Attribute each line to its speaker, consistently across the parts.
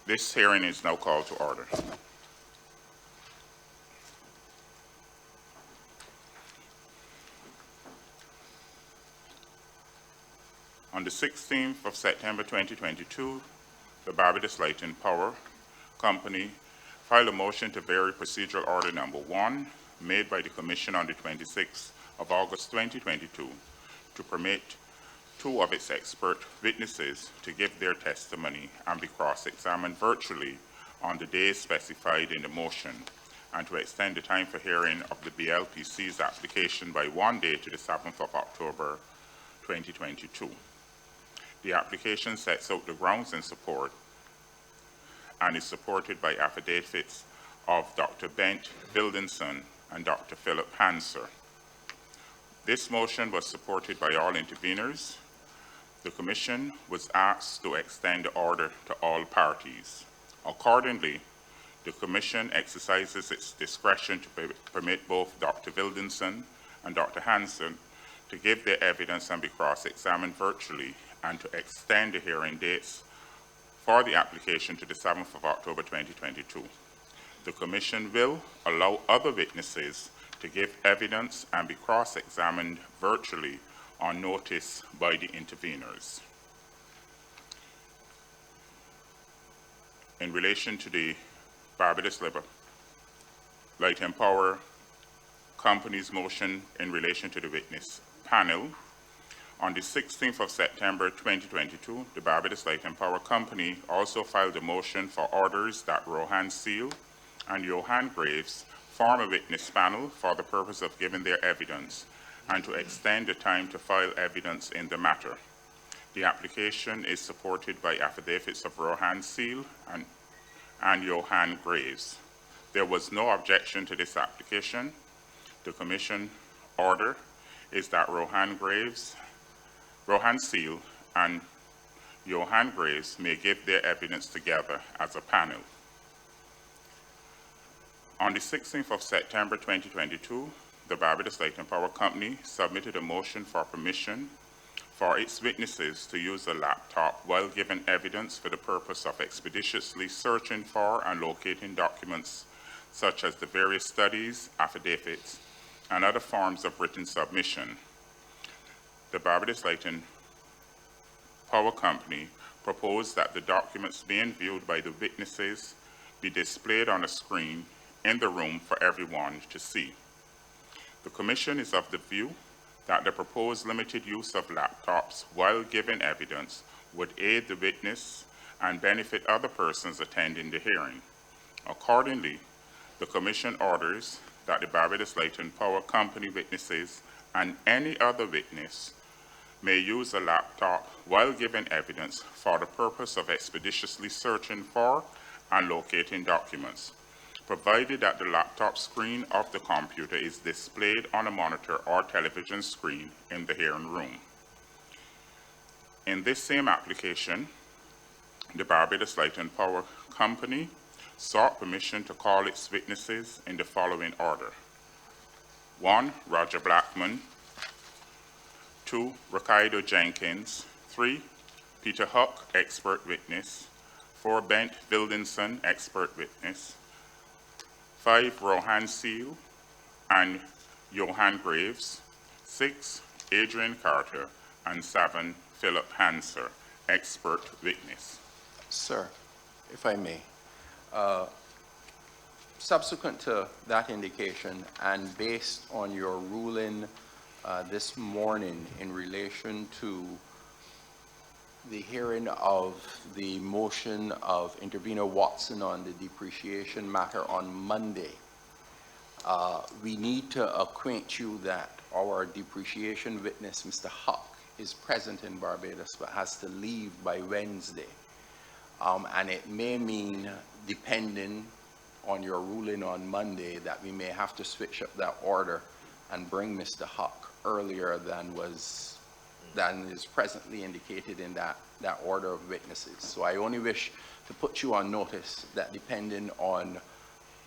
Speaker 1: This hearing is now called to order. On the 16th of September 2022, the Barbados Light and Power Company filed a motion to vary procedural order number 1 made by the Commission on the 26th of August 2022 to permit two of its expert witnesses to give their testimony and be cross-examined virtually on the days specified in the motion, and to extend the time for hearing of the BLPC's application by 1 day to the 7th of October 2022. The application sets out the grounds in support and is supported by affidavits of Dr. Bent Wildenson and Dr. Philip Hanser. This motion was supported by all interveners. The Commission was asked to extend the order to all parties. Accordingly, the Commission exercises its discretion to permit both Dr. Wildenson and Dr. Hansen to give their evidence and be cross-examined virtually, and to extend the hearing dates for the application to the 7th of October 2022. The Commission will allow other witnesses to give evidence and be cross-examined virtually on notice by the interveners. In relation to the Barbados Light and Power Company's motion in relation to the witness panel, on the 16th of September 2022, the Barbados Light and Power Company also filed a motion for orders that Rohan Seal and Johan Graves form a witness panel for the purpose of giving their evidence and to extend the time to file evidence in the matter. The application is supported by affidavits of Rohan Seal and Johan Graves. There was no objection to this application. The Commission order is that Rohan Seal and Johan Graves may give their evidence together as a panel. On the 16th of September 2022, the Barbados Light and Power Company submitted a motion for permission for its witnesses to use a laptop while giving evidence for the purpose of expeditiously searching for and locating documents such as the various studies, affidavits, and other forms of written submission. The Barbados Light and Power Company proposed that the documents being viewed by the witnesses be displayed on a screen in the room for everyone to see. The Commission is of the view that the proposed limited use of laptops while giving evidence would aid the witness and benefit other persons attending the hearing. Accordingly, the Commission orders that the Barbados Light and Power Company witnesses and any other witness may use a laptop while giving evidence for the purpose of expeditiously searching for and locating documents, provided that the laptop screen of the computer is displayed on a monitor or television screen in the hearing room. In this same application, the Barbados Light and Power Company sought permission to call its witnesses in the following order. 1, Roger Blackman. 2, Ricardo Jenkins. 3, Peter Huck, expert witness. 4, Bent Wildenson, expert witness. 5, Rohan Seal and Johan Graves. 6, Adrian Carter. And 7, Philip Hanser, expert witness.
Speaker 2: Sir, if I may, subsequent to that indication and based on your ruling this morning in relation to the hearing of the motion of Intervenor Watson on the depreciation matter on Monday, we need to acquaint you that our depreciation witness, Mr. Huck, is present in Barbados but has to leave by Wednesday. And it may mean, depending on your ruling on Monday, that we may have to switch up that order and bring Mr. Huck earlier than is presently indicated in that order of witnesses. So I only wish to put you on notice that depending on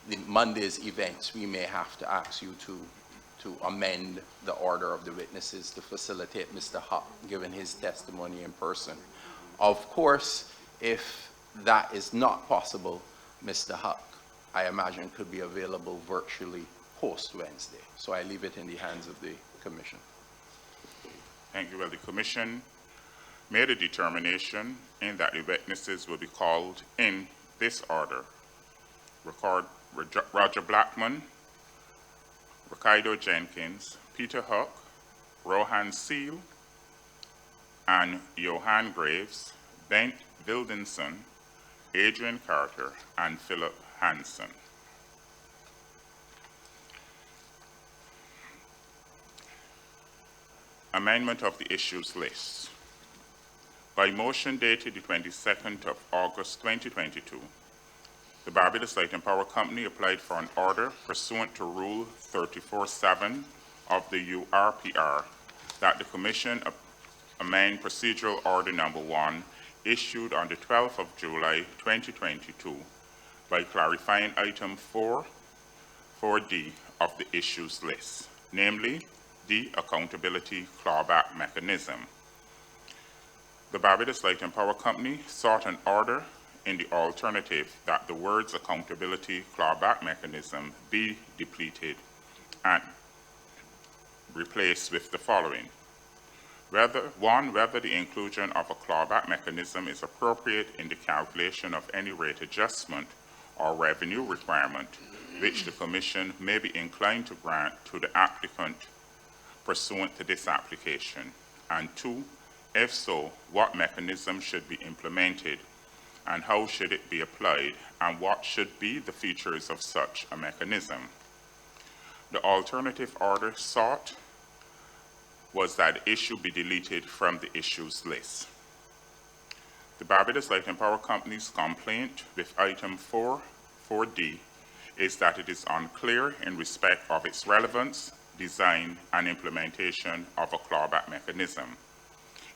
Speaker 2: the Monday's events, we may have to ask you to amend the order of the witnesses to facilitate Mr. Huck giving his testimony in person. Of course, if that is not possible, Mr. Huck, I imagine, could be available virtually post-Wednesday. So I leave it in the hands of the commission.
Speaker 1: Thank you. Well, the commission made a determination in that the witnesses will be called in this order. Record Roger Blackman, Ricardo Jenkins, Peter Huck, Rohan Seal, and Johan Graves, Bent Wildenson, Adrian Carter, and Philip Hansen. Amendment of the issues list. By motion dated the 22nd of August 2022, the Barbados Light and Power Company applied for an order pursuant to Rule 34.7 of the URPR that the Commission amend Procedural Order Number 1 issued on the 12th of July 2022 by clarifying Item 4.4D of the issues list, namely the accountability clawback mechanism. The Barbados Light and Power Company sought an order in the alternative that the words accountability clawback mechanism be depleted and replaced with the following. Whether the inclusion of a clawback mechanism is appropriate in the calculation of any rate adjustment or revenue requirement which the Commission may be inclined to grant to the applicant pursuant to this application, and 2, if so, what mechanism should be implemented and how should it be applied, and what should be the features of such a mechanism. The alternative order sought was that the issue be deleted from the issues list. The Barbados Light and Power Company's complaint with Item 4.4D is that it is unclear in respect of its relevance, design, and implementation of a clawback mechanism.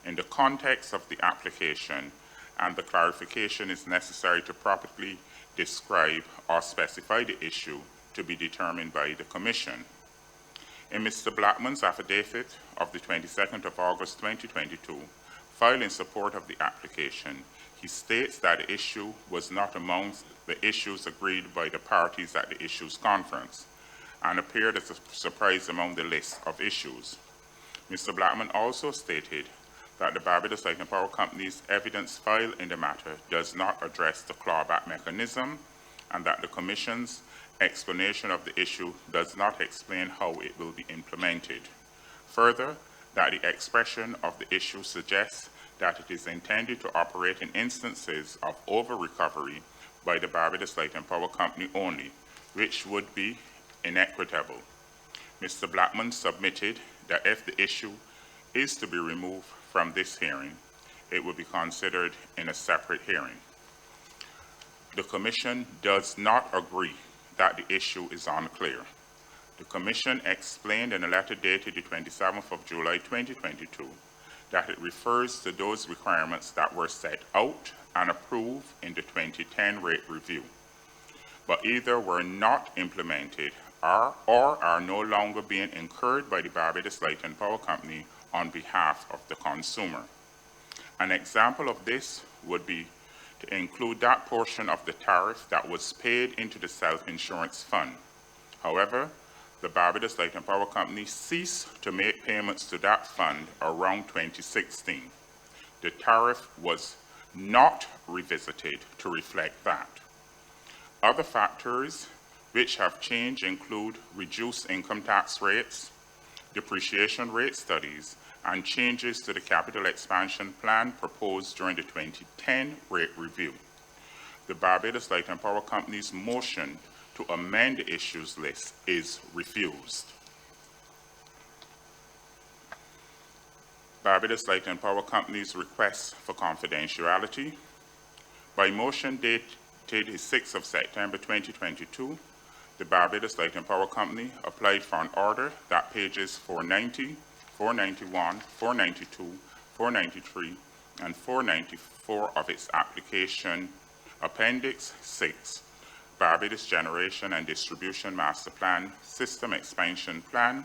Speaker 1: In the context of the application, and the clarification is necessary to properly describe or specify the issue to be determined by the Commission. In Mr. Blackman's affidavit of the 22nd of August 2022, filed in support of the application, he states that the issue was not amongst the issues agreed by the parties at the issues conference and appeared as a surprise among the list of issues. Mr. Blackman also stated that the Barbados Light and Power Company's evidence filed in the matter does not address the clawback mechanism, and that the Commission's explanation of the issue does not explain how it will be implemented. Further, that the expression of the issue suggests that it is intended to operate in instances of over-recovery by the Barbados Light and Power Company only, which would be inequitable. Mr. Blackman submitted that if the issue is to be removed from this hearing, it will be considered in a separate hearing. The Commission does not agree that the issue is unclear. The Commission explained in a letter dated the 27th of July 2022 that it refers to those requirements that were set out and approved in the 2010 rate review, but either were not implemented or are no longer being incurred by the Barbados Light and Power Company on behalf of the consumer. An example of this would be to include that portion of the tariff that was paid into the self-insurance fund. However, the Barbados Light and Power Company ceased to make payments to that fund around 2016. The tariff was not revisited to reflect that. Other factors which have changed include reduced income tax rates, depreciation rate studies, and changes to the capital expansion plan proposed during the 2010 rate review. The Barbados Light and Power Company's motion to amend the issues list is refused. Barbados Light and Power Company's request for confidentiality. By motion dated 6th of September 2022, the Barbados Light and Power Company applied for an order that pages 490, 491, 492, 493, and 494 of its application, Appendix 6, Barbados Generation and Distribution Master Plan, System Expansion Plan,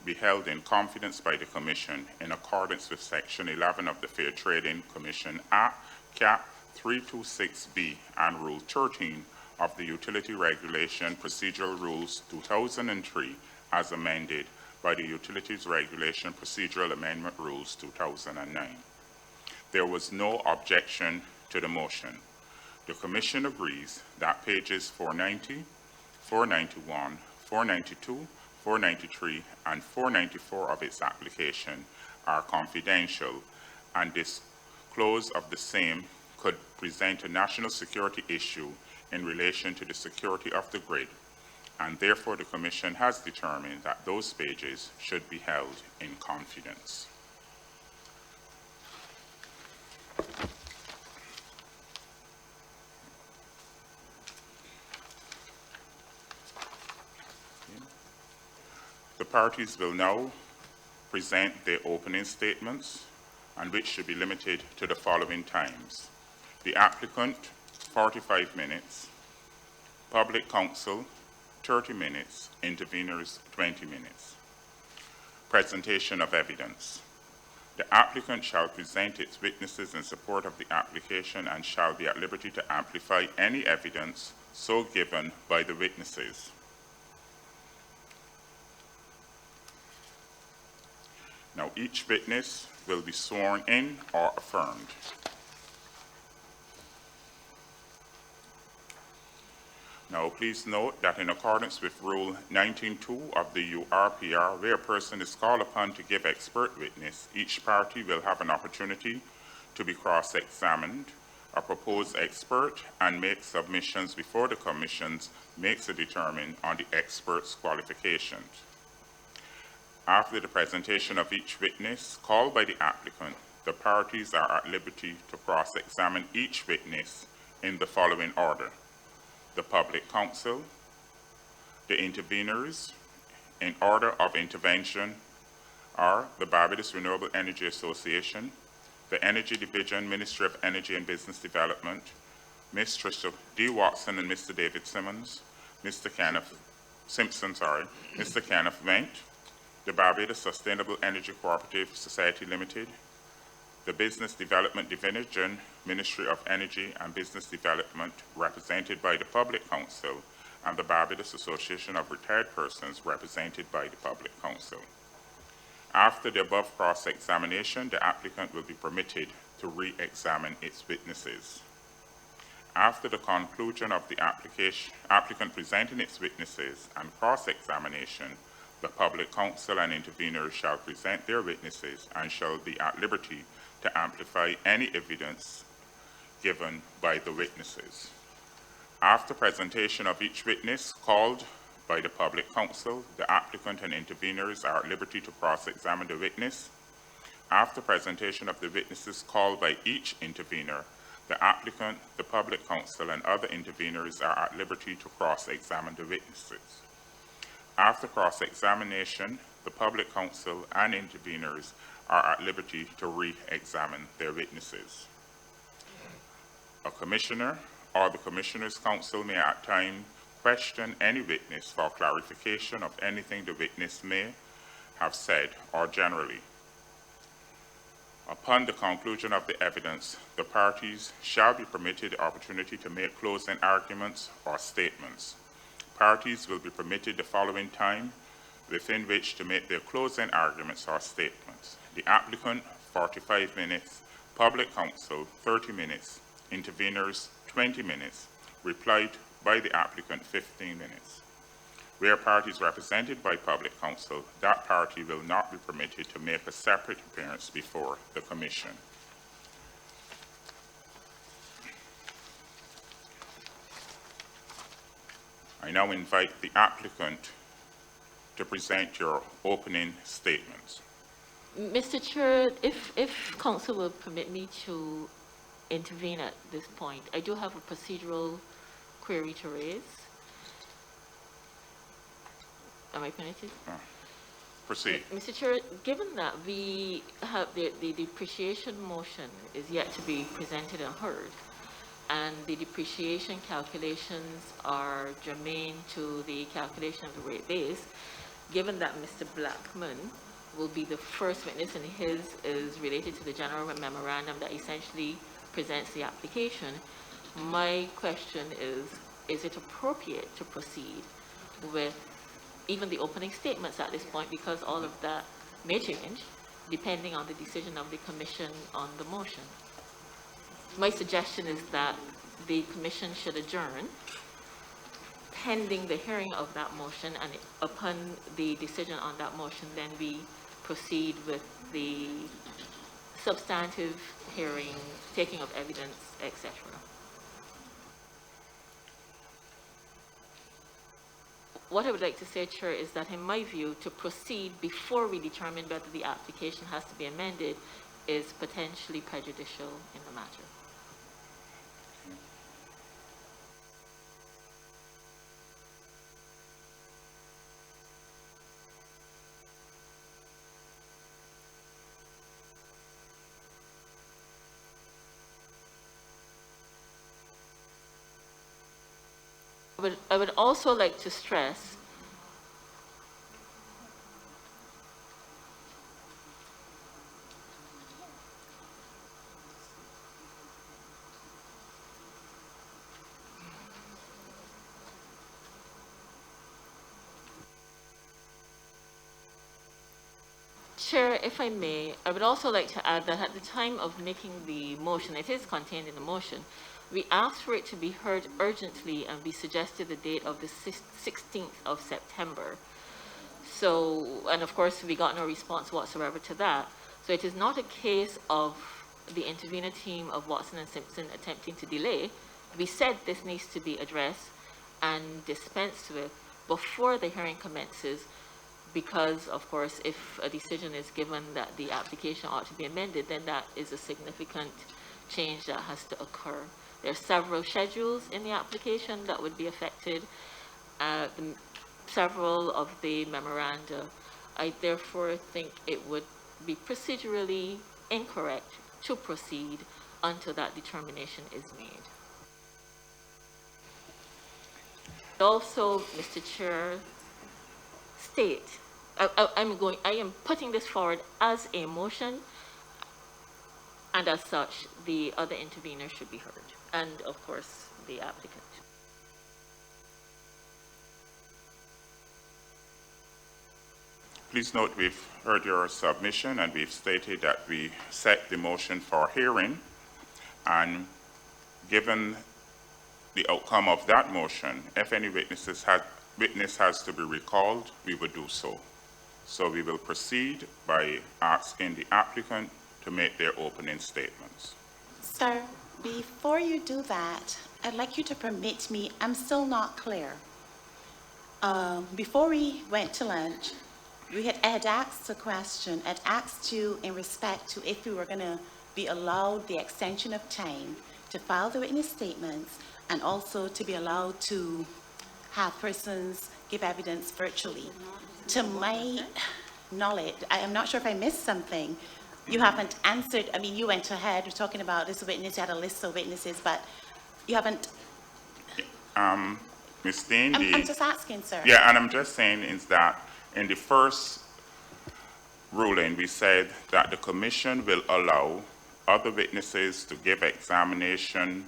Speaker 1: be held in confidence by the Commission in accordance with Section 11 of the Fair Trading Commission Act, Cap 326B and Rule 13 of the Utility Regulation Procedural Rules 2003 as amended by the Utilities Regulation Procedural Amendment Rules 2009. There was no objection to the motion. The Commission agrees that pages 490, 491, 492, 493, and 494 of its application are confidential, and disclose of the same could present a national security issue in relation to the security of the grid, and therefore the Commission has determined that those pages should be held in confidence. The parties will now present their opening statements, and which should be limited to the following times. The applicant, 45 minutes. Public counsel, 30 minutes. Interveners, 20 minutes. Presentation of evidence. The applicant shall present its witnesses in support of the application and shall be at liberty to amplify any evidence so given by the witnesses. Now, each witness will be sworn in or affirmed. Now, please note that in accordance with Rule 19.2 of the URPR, where a person is called upon to give expert witness, each party will have an opportunity to be cross-examined, a proposed expert, and make submissions before the Commission makes a determination on the expert's qualifications. After the presentation of each witness called by the applicant, the parties are at liberty to cross-examine each witness in the following order: the public counsel, the interveners, in order of intervention, are the Barbados Renewable Energy Association, the Energy Division, Ministry of Energy and Business Development, Ms. Trisha D. Watson and Mr. David Simmons, Mr. Kenneth Wendt, the Barbados Sustainable Energy Cooperative Society Limited, the Business Development Division, Ministry of Energy and Business Development, represented by the Public Counsel, and the Barbados Association of Retired Persons, represented by the Public Counsel. After the above cross-examination, the applicant will be permitted to re-examine its witnesses. After the conclusion of the applicant presenting its witnesses and cross-examination, the Public Counsel and interveners shall present their witnesses and shall be at liberty to amplify any evidence given by the witnesses. After presentation of each witness called by the Public Counsel, the applicant and interveners are at liberty to cross-examine the witness. After presentation of the witnesses called by each intervener, the applicant, the Public Counsel, and other interveners are at liberty to cross-examine the witnesses. After cross-examination, the Public Counsel and interveners are at liberty to re-examine their witnesses. A commissioner or the Commissioner's Counsel may at times question any witness for clarification of anything the witness may have said or generally. Upon the conclusion of the evidence, the parties shall be permitted the opportunity to make closing arguments or statements. Parties will be permitted the following time within which to make their closing arguments or statements. The applicant, 45 minutes, Public Counsel, 30 minutes, interveners, 20 minutes, replied by the applicant, 15 minutes. Where parties represented by Public Counsel, that party will not be permitted to make a separate appearance before the Commission. I now invite the applicant to present your opening statements.
Speaker 3: Mr. Chair, if Council will permit me to intervene at this point, I do have a procedural query to raise. Am I permitted?
Speaker 1: Proceed.
Speaker 3: Mr. Chair, given that we have the depreciation motion is yet to be presented and heard, and the depreciation calculations are germane to the calculation of the rate base, given that Mr. Blackman will be the first witness and his is related to the general memorandum that essentially presents the application, my question is it appropriate to proceed with even the opening statements at this point, because all of that may change depending on the decision of the commission on the motion? My suggestion is that the commission should adjourn pending the hearing of that motion, and upon the decision on that motion, then we proceed with the substantive hearing, taking of evidence, etc. What I would like to say, Chair, is that in my view, to proceed before we determine whether the application has to be amended is potentially prejudicial in the matter. I would also like to stress Chair, if I may, I would also like to add that at the time of making the motion, it is contained in the motion, we asked for it to be heard urgently, and we suggested the date of the 16th of September. So, and of course, we got no response whatsoever to that. So it is not a case of the intervener team of Watson and Simpson attempting to delay. We said this needs to be addressed and dispensed with before the hearing commences, because, of course, if a decision is given that the application ought to be amended, then that is a significant change that has to occur. There are several schedules in the application that would be affected, several of the memoranda. I therefore think it would be procedurally incorrect to proceed until that determination is made. Also, Mr. Chair, state, I am putting this forward as a motion, and as such, the other interveners should be heard, and of course, the applicant.
Speaker 1: Please note we've heard your submission, and we've stated that we set the motion for hearing, and given the outcome of that motion, if any witness has to be recalled, we will do so. So we will proceed by asking the applicant to make their opening statements.
Speaker 4: Sir, before you do that, I'd like you to permit me, I'm still not clear. Before we went to lunch, I had asked a question. I'd asked you in respect to if we were going to be allowed the extension of time to file the witness statements, and also to be allowed to have persons give evidence virtually. To my knowledge, I am not sure if I missed something. You haven't answered. I mean, you went ahead, we're talking about this witness, you had a list of witnesses, but you haven't.
Speaker 1: Ms. Dean,
Speaker 4: I'm just asking, sir.
Speaker 1: Yeah, and I'm just saying is that in the first ruling, we said that the commission will allow other witnesses to give examination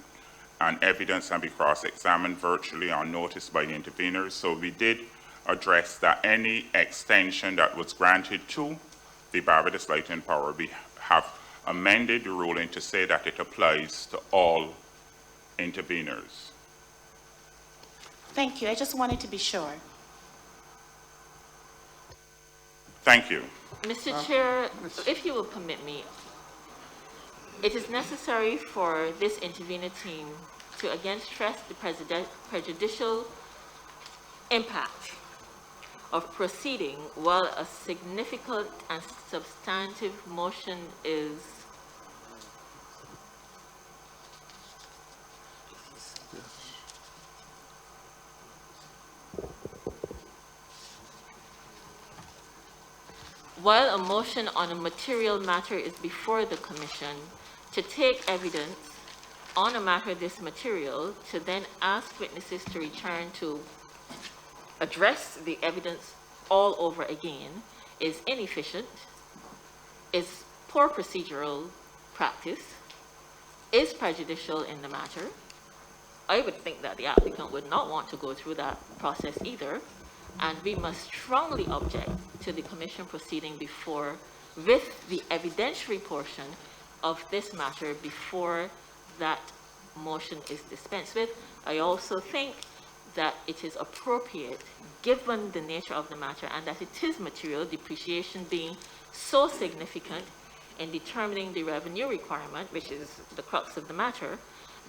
Speaker 1: and evidence and be cross-examined virtually on notice by the interveners. So we did address that any extension that was granted to the Barbados Lighting Power, we have amended the ruling to say that it applies to all interveners.
Speaker 4: Thank you. I just wanted to be sure.
Speaker 1: Thank you.
Speaker 3: Mr. Chair, if you will permit me, it is necessary for this intervener team to again stress the prejudicial impact of proceeding while a significant and substantive motion is while a motion on a material matter is before the commission, to take evidence on a matter this material, to then ask witnesses to return to address the evidence all over again, is inefficient, is poor procedural practice, is prejudicial in the matter. I would think that the applicant would not want to go through that process either, and we must strongly object to the commission proceeding before with the evidentiary portion of this matter before that motion is dispensed with. I also think that it is appropriate, given the nature of the matter and that it is material, depreciation being so significant in determining the revenue requirement, which is the crux of the matter,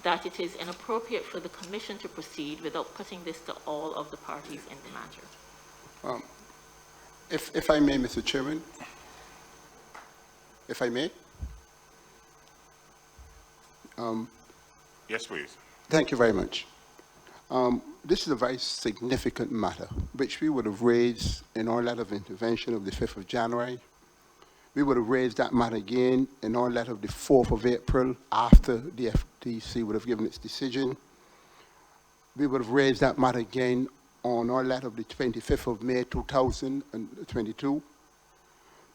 Speaker 3: that it is inappropriate for the commission to proceed without putting this to all of the parties in the matter.
Speaker 5: If I may, Mr. Chairman, if I may.
Speaker 1: Yes, please.
Speaker 5: Thank you very much. This is a very significant matter, which we would have raised in our letter of intervention of the 5th of January. We would have raised that matter again in our letter of the 4th of April after the FTC would have given its decision. We would have raised that matter again on our letter of the 25th of May 2022.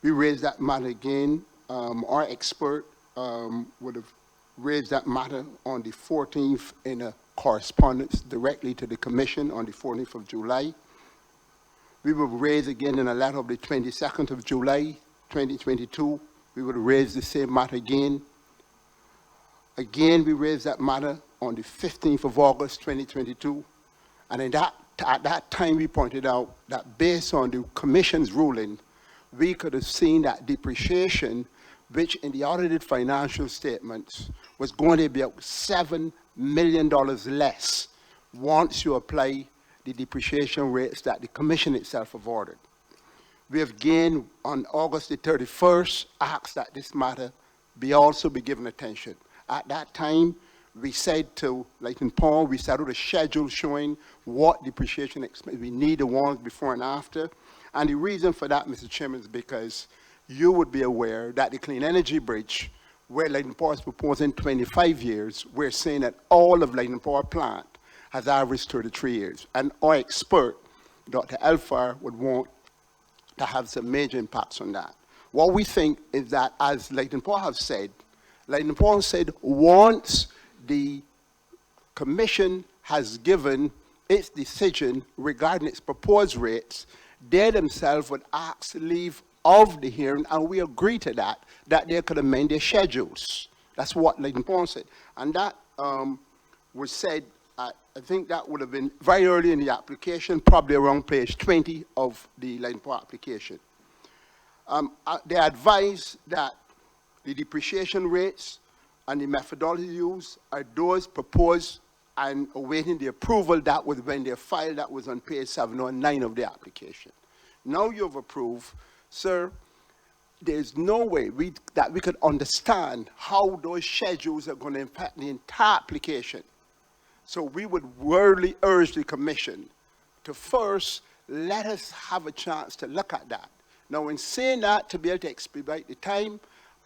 Speaker 5: We raised that matter again. Our expert would have raised that matter on the 14th in a correspondence directly to the Commission on the 14th of July. We will raise again in a letter of the 22nd of July, 2022. We would raise the same matter again. Again, we raised that matter on the 15th of August, 2022. And at that time, we pointed out that based on the Commission's ruling, we could have seen that depreciation, which in the audited financial statements was going to be about $7 million less once you apply the depreciation rates that the Commission itself have ordered. We have again, on August the 31st, asked that this matter also be given attention. At that time, we said to Leighton Paul, we set out a schedule showing what depreciation expense we need the ones before and after. And the reason for that, Mr. Chairman, is because you would be aware that the Clean Energy Bridge, where Leighton Paul is proposing 25 years, we're saying that all of Leighton Paul plant has averaged 33 years. And our expert, Dr. Elfar, would want to have some major impacts on that. What we think is that, as Leighton Paul has said, once the Commission has given its decision regarding its proposed rates, they themselves would ask leave of the hearing, and we agree to that they could amend their schedules. That's what Leighton Paul said. And that was said, I think that would have been very early in the application, probably around page 20 of the Leighton Paul application. They advise that the depreciation rates and the methodology used are those proposed and awaiting the approval. That was when they filed, that was on page 709 of the application. Now you've approved, sir, there's no way that we could understand how those schedules are going to impact the entire application. So we would really urge the Commission to first let us have a chance to look at that. Now, in saying that, to be able to expedite the time,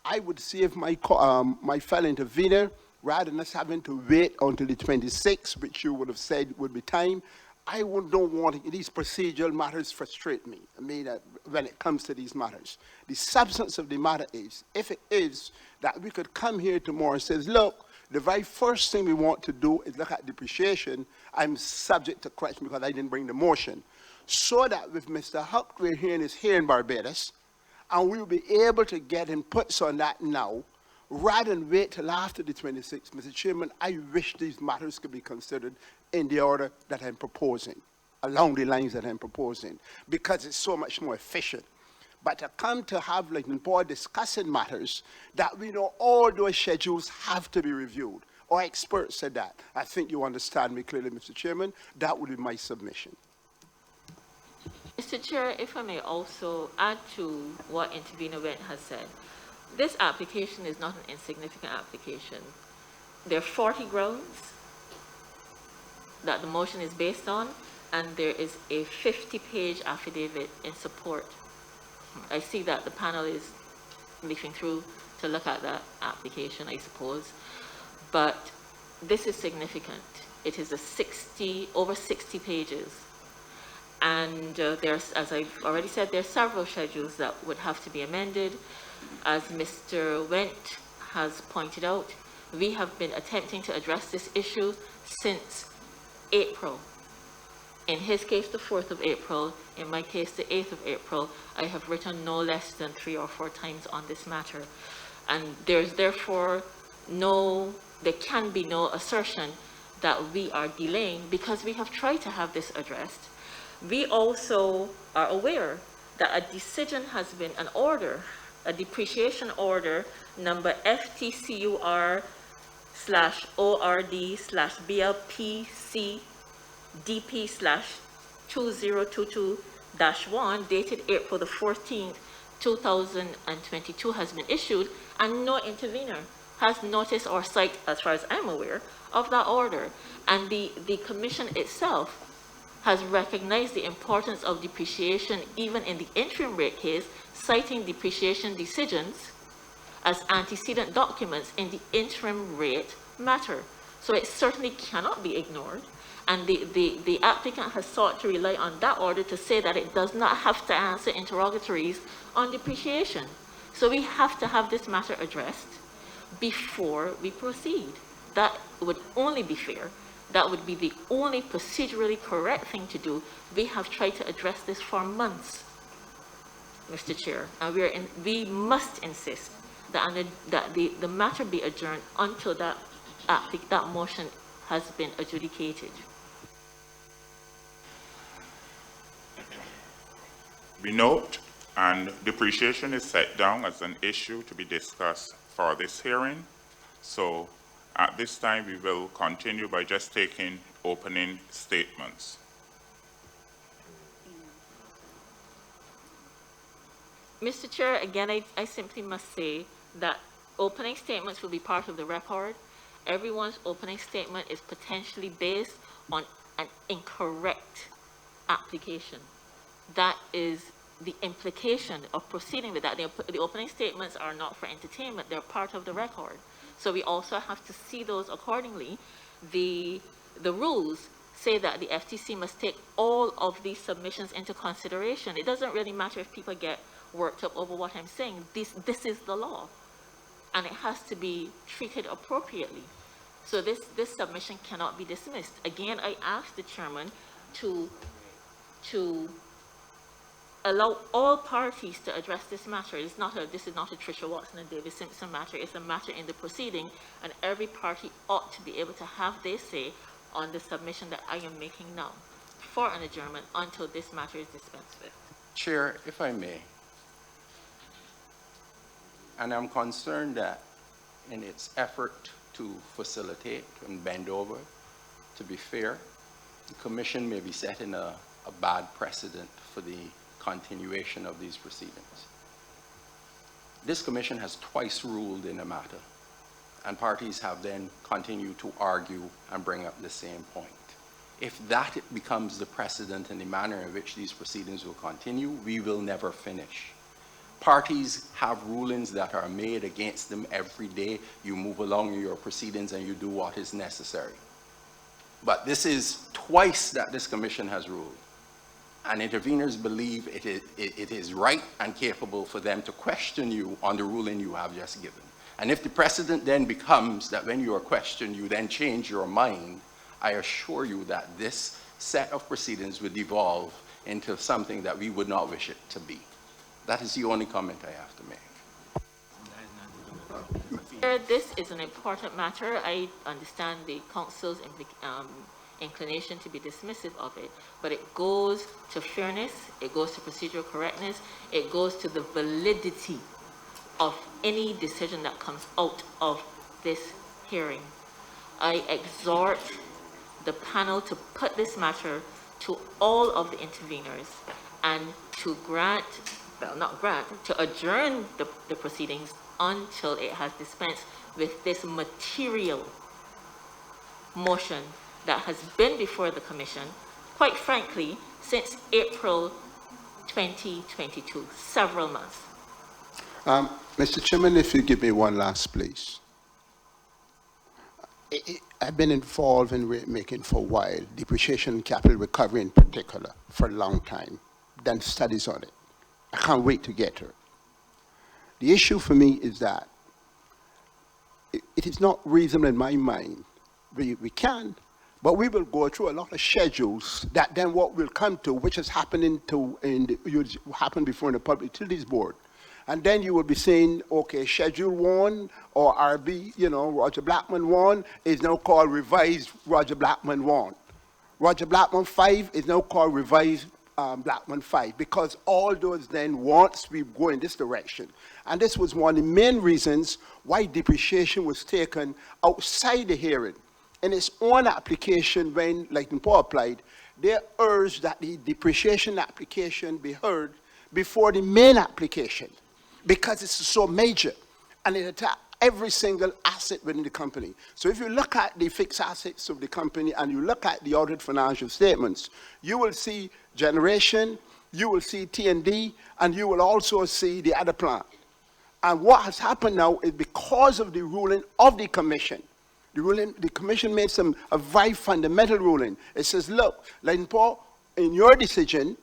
Speaker 5: I would save my fellow intervener, rather than us having to wait until the 26th, which you would have said would be time. I don't want these procedural matters frustrate me. I mean, when it comes to these matters. The substance of the matter is, if it is that we could come here tomorrow and say, look, the very first thing we want to do is look at depreciation. I'm subject to question because I didn't bring the motion. So that with Mr. Huck, we're hearing is here in Barbados, and we'll be able to get inputs on that now, rather than wait till after the 26th. Mr. Chairman, I wish these matters could be considered in the order that I'm proposing, along the lines that I'm proposing, because it's so much more efficient. But to come to have Leighton Paul discussing matters that we know all those schedules have to be reviewed. Our experts said that. I think you understand me clearly, Mr. Chairman. That would be my submission.
Speaker 3: Mr. Chair, if I may also add to what Intervenor Went has said. This application is not an insignificant application. There are 40 grounds that the motion is based on, and there is a 50-page affidavit in support. I see that the panel is leafing through to look at that application, I suppose, but this is significant. It is over 60 pages. And there's, as I've already said, there are several schedules that would have to be amended. As Mr. Wendt has pointed out, We have been attempting to address this issue since April. In his case, the 4th of April. In my case, the 8th of April. I have written no less than 3 or 4 times on this matter. And there's therefore there can be no assertion that we are delaying, because we have tried to have this addressed. We also are aware that a decision has been, an order, a depreciation order number FTCUR/ORD/BLPC DP/2022-1 dated April the 14th, 2022 has been issued, and no intervener has noticed or cite, as far as I'm aware, of that order. And the commission itself has recognized the importance of depreciation even in the interim rate case, citing depreciation decisions as antecedent documents in the interim rate matter. So it certainly cannot be ignored. And the applicant has sought to rely on that order to say that it does not have to answer interrogatories on depreciation. So we have to have this matter addressed before we proceed. That would only be fair. That would be the only procedurally correct thing to do. We have tried to address this for months, Mr. Chair, and we must insist that the matter be adjourned until that motion has been adjudicated.
Speaker 1: We note, and depreciation is set down as an issue to be discussed for this hearing. So at this time, we will continue by just taking opening statements.
Speaker 3: Mr. Chair, again, I simply must say that opening statements will be part of the record. Everyone's opening statement is potentially based on an incorrect application. That is the implication of proceeding with that. The opening statements are not for entertainment, they're part of the record. So we also have to see those accordingly. The rules say that the FTC must take all of these submissions into consideration. It doesn't really matter if people get worked up over what I'm saying. This is the law, and it has to be treated appropriately. So this submission cannot be dismissed. Again, I ask the chairman to allow all parties to address this matter. This is not a Tricia Watson and David Simpson matter. It's a matter in the proceeding, and every party ought to be able to have their say on the submission that I am making now for an adjournment until this matter is dispensed with.
Speaker 2: Chair, if I may, and I'm concerned that in its effort to facilitate and bend over, to be fair, the commission may be setting a bad precedent for the continuation of these proceedings. This commission has twice ruled in a matter, and parties have then continued to argue and bring up the same point. If that becomes the precedent in the manner in which these proceedings will continue, we will never finish. Parties have rulings that are made against them every day. You move along in your proceedings and you do what is necessary. But this is twice that this commission has ruled. And interveners believe it is right and capable for them to question you on the ruling you have just given. And if the precedent then becomes that when you are questioned, you then change your mind, I assure you that this set of proceedings would devolve into something that we would not wish it to be. That is the only comment I have to make.
Speaker 3: This is an important matter. I understand the council's inclination to be dismissive of it, but it goes to fairness, it goes to procedural correctness, it goes to the validity of any decision that comes out of this hearing. I exhort the panel to put this matter to all of the interveners and to to adjourn the proceedings until it has dispensed with this material motion that has been before the commission, quite frankly, since April 2022, several months.
Speaker 5: Mr. Chairman, if you give me one last, please. I've been involved in rate making for a while, depreciation and capital recovery in particular, for a long time, done studies on it. I can't wait to get to it. The issue for me is that it is not reasonable in my mind. We can, but we will go through a lot of schedules that then what will come to, which is happening happen before in the Public Utilities Board. And then you will be saying, okay, Schedule 1 or RB, Roger Blackman 1 is now called Revised Roger Blackman 1. Roger Blackman 5 is now called Revised Blackman 5, because all those then wants we go in this direction. And this was one of the main reasons why depreciation was taken outside the hearing. In its own application, when Lighton Power applied, they urged that the depreciation application be heard before the main application, because it's so major and it attacks every single asset within the company. So if you look at the fixed assets of the company and you look at the audited financial statements, you will see generation, you will see T&D, and you will also see the other plant. And what has happened now is because of the ruling of the commission, the commission made a very fundamental ruling. It says, look, Lighton Power, in your decision,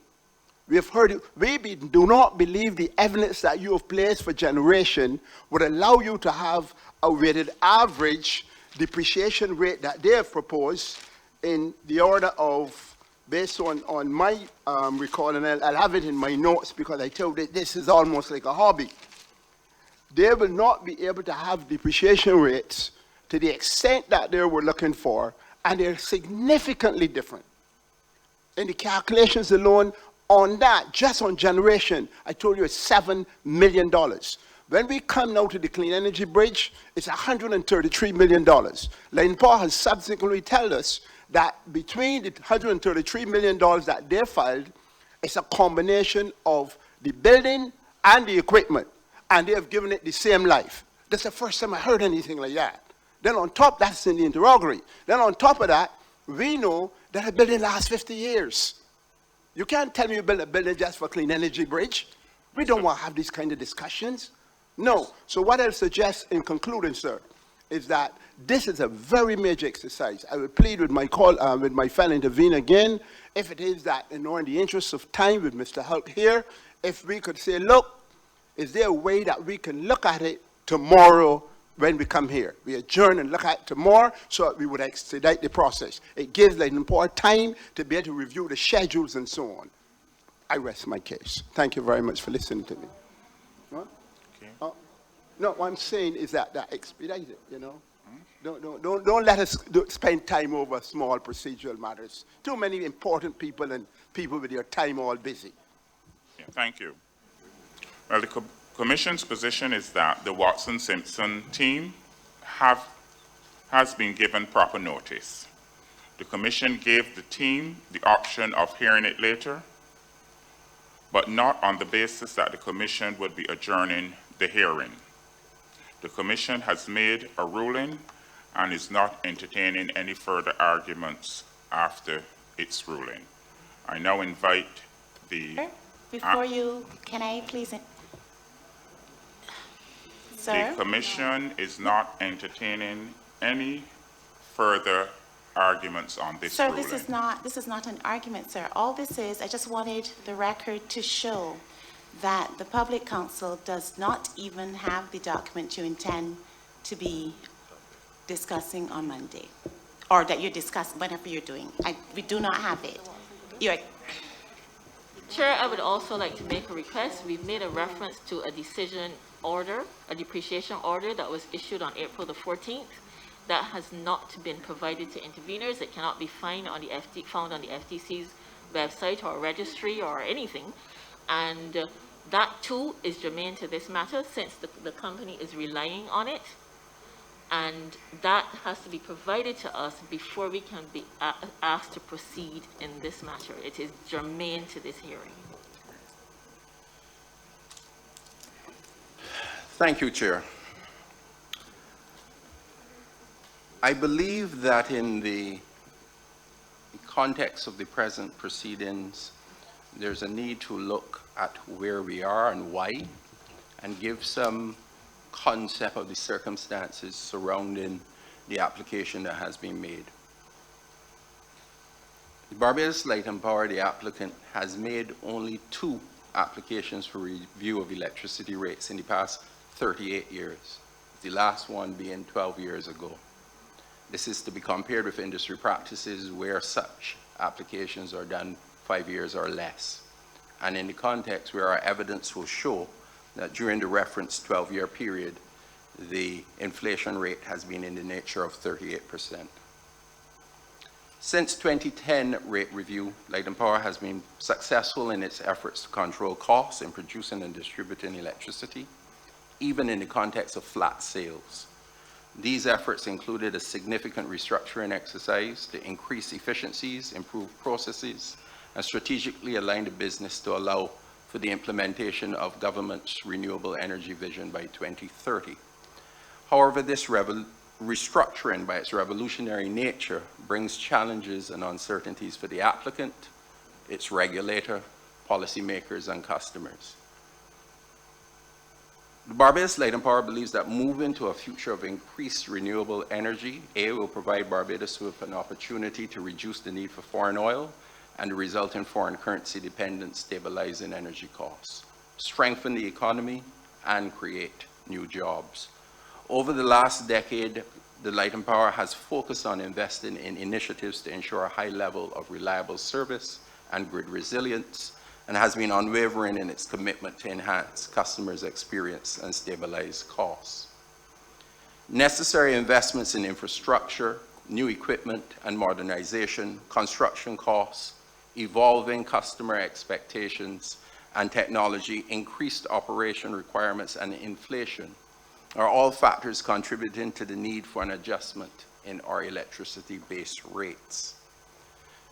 Speaker 5: we have heard it. We do not believe the evidence that you have placed for generation would allow you to have a weighted average depreciation rate that they have proposed in the order of, based on my recall, and I'll have it in my notes because I told you this is almost like a hobby. They will not be able to have depreciation rates to the extent that they were looking for, and they're significantly different. In the calculations alone, on that, just on generation, I told you it's $7 million. When we come now to the Clean Energy Bridge, it's $133 million. Lighton Power has subsequently told us that between the $133 million that they filed, it's a combination of the building and the equipment, and they have given it the same life. That's the first time I heard anything like that. Then on top, that's in the interrogatory. Then on top of that, we know that a building lasts 50 years. You can't tell me you build a building just for Clean Energy Bridge. We don't want to have these kind of discussions. No. So what I'll suggest in concluding, sir, is that this is a very major exercise. I will plead with my fellow intervener again, if it is that, in the interest of time with Mr. Hulk here, if we could say, look, is there a way that we can look at it tomorrow when we come here? We adjourn and look at it tomorrow so that we would expedite the process. It gives Lighton Power time to be able to review the schedules and so on. I rest my case. Thank you very much for listening to me. What? Okay. No, what I'm saying is that expedite it, Don't let us spend time over small procedural matters. Too many important people and people with their time all busy.
Speaker 1: Yeah, thank you. Well, the Commission's position is that the Watson-Simpson team has been given proper notice. The Commission gave the team the option of hearing it later, but not on the basis that the Commission would be adjourning the hearing. The Commission has made a ruling and is not entertaining any further arguments after its ruling. I now invite the...
Speaker 4: Before you, can I please... Sir?
Speaker 1: The Commission is not entertaining any further arguments on this ruling.
Speaker 4: Sir, this is not an argument, sir. All this is, I just wanted the record to show that the Public Council does not even have the document you intend to be discussing on Monday, or that you're discussing, whatever you're doing. We do not have it.
Speaker 3: Chair, I would also like to make a request. We've made a reference to a decision order, a depreciation order that was issued on April the 14th. That has not been provided to interveners. It cannot be found on the FTC's website or registry or anything. And that too is germane to this matter since the company is relying on it. And that has to be provided to us before we can be asked to proceed in this matter. It is germane to this hearing.
Speaker 2: Thank you, Chair. I believe that in the context of the present proceedings, there's a need to look at where we are and why, and give some concept of the circumstances surrounding the application that has been made. The Barbados Light and Power, the applicant, has made only 2 applications for review of electricity rates in the past 38 years. the last one being 12 years ago. This is to be compared with industry practices where such applications are done 5 years or less, and in the context where our evidence will show that during the reference 12-year period, the inflation rate has been in the nature of 38%. Since 2010 rate review, Light and Power has been successful in its efforts to control costs in producing and distributing electricity, even in the context of flat sales. These efforts included a significant restructuring exercise to increase efficiencies, improve processes, and strategically align the business to allow for the implementation of government's renewable energy vision by 2030. However, this restructuring, by its revolutionary nature, brings challenges and uncertainties for the applicant, its regulator, policymakers, and customers. The Barbados Light and Power believes that moving to a future of increased renewable energy, will provide Barbados with an opportunity to reduce the need for foreign oil and the resulting foreign currency dependence, stabilizing energy costs, strengthen the economy, and create new jobs. Over the last decade, the Light and Power has focused on investing in initiatives to ensure a high level of reliable service and grid resilience, and has been unwavering in its commitment to enhance customers' experience and stabilize costs. Necessary investments in infrastructure, new equipment and modernization, construction costs, evolving customer expectations, and technology, increased operation requirements, and inflation are all factors contributing to the need for an adjustment in our electricity base rates.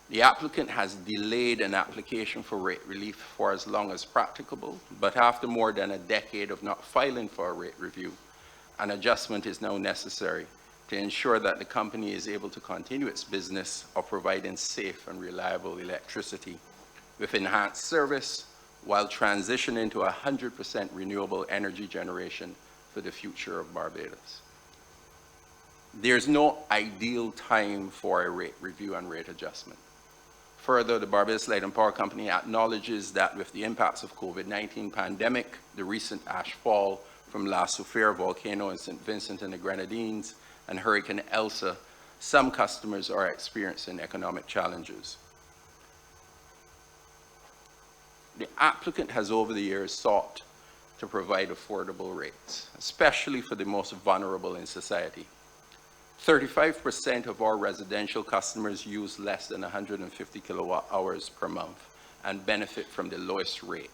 Speaker 2: The applicant has delayed an application for rate relief for as long as practicable, but after more than a decade of not filing for a rate review, an adjustment is now necessary to ensure that the company is able to continue its business of providing safe and reliable electricity with enhanced service while transitioning to 100% renewable energy generation for the future of Barbados. There's no ideal time for a rate review and rate adjustment. Further, the Barbados Light and Power Company acknowledges that with the impacts of COVID-19 pandemic, the recent ash fall from La Soufrière volcano in St. Vincent and the Grenadines, and Hurricane Elsa, some customers are experiencing economic challenges. The applicant has over the years sought to provide affordable rates, especially for the most vulnerable in society. 35% of our residential customers use less than 150 kilowatt hours per month and benefit from the lowest rate.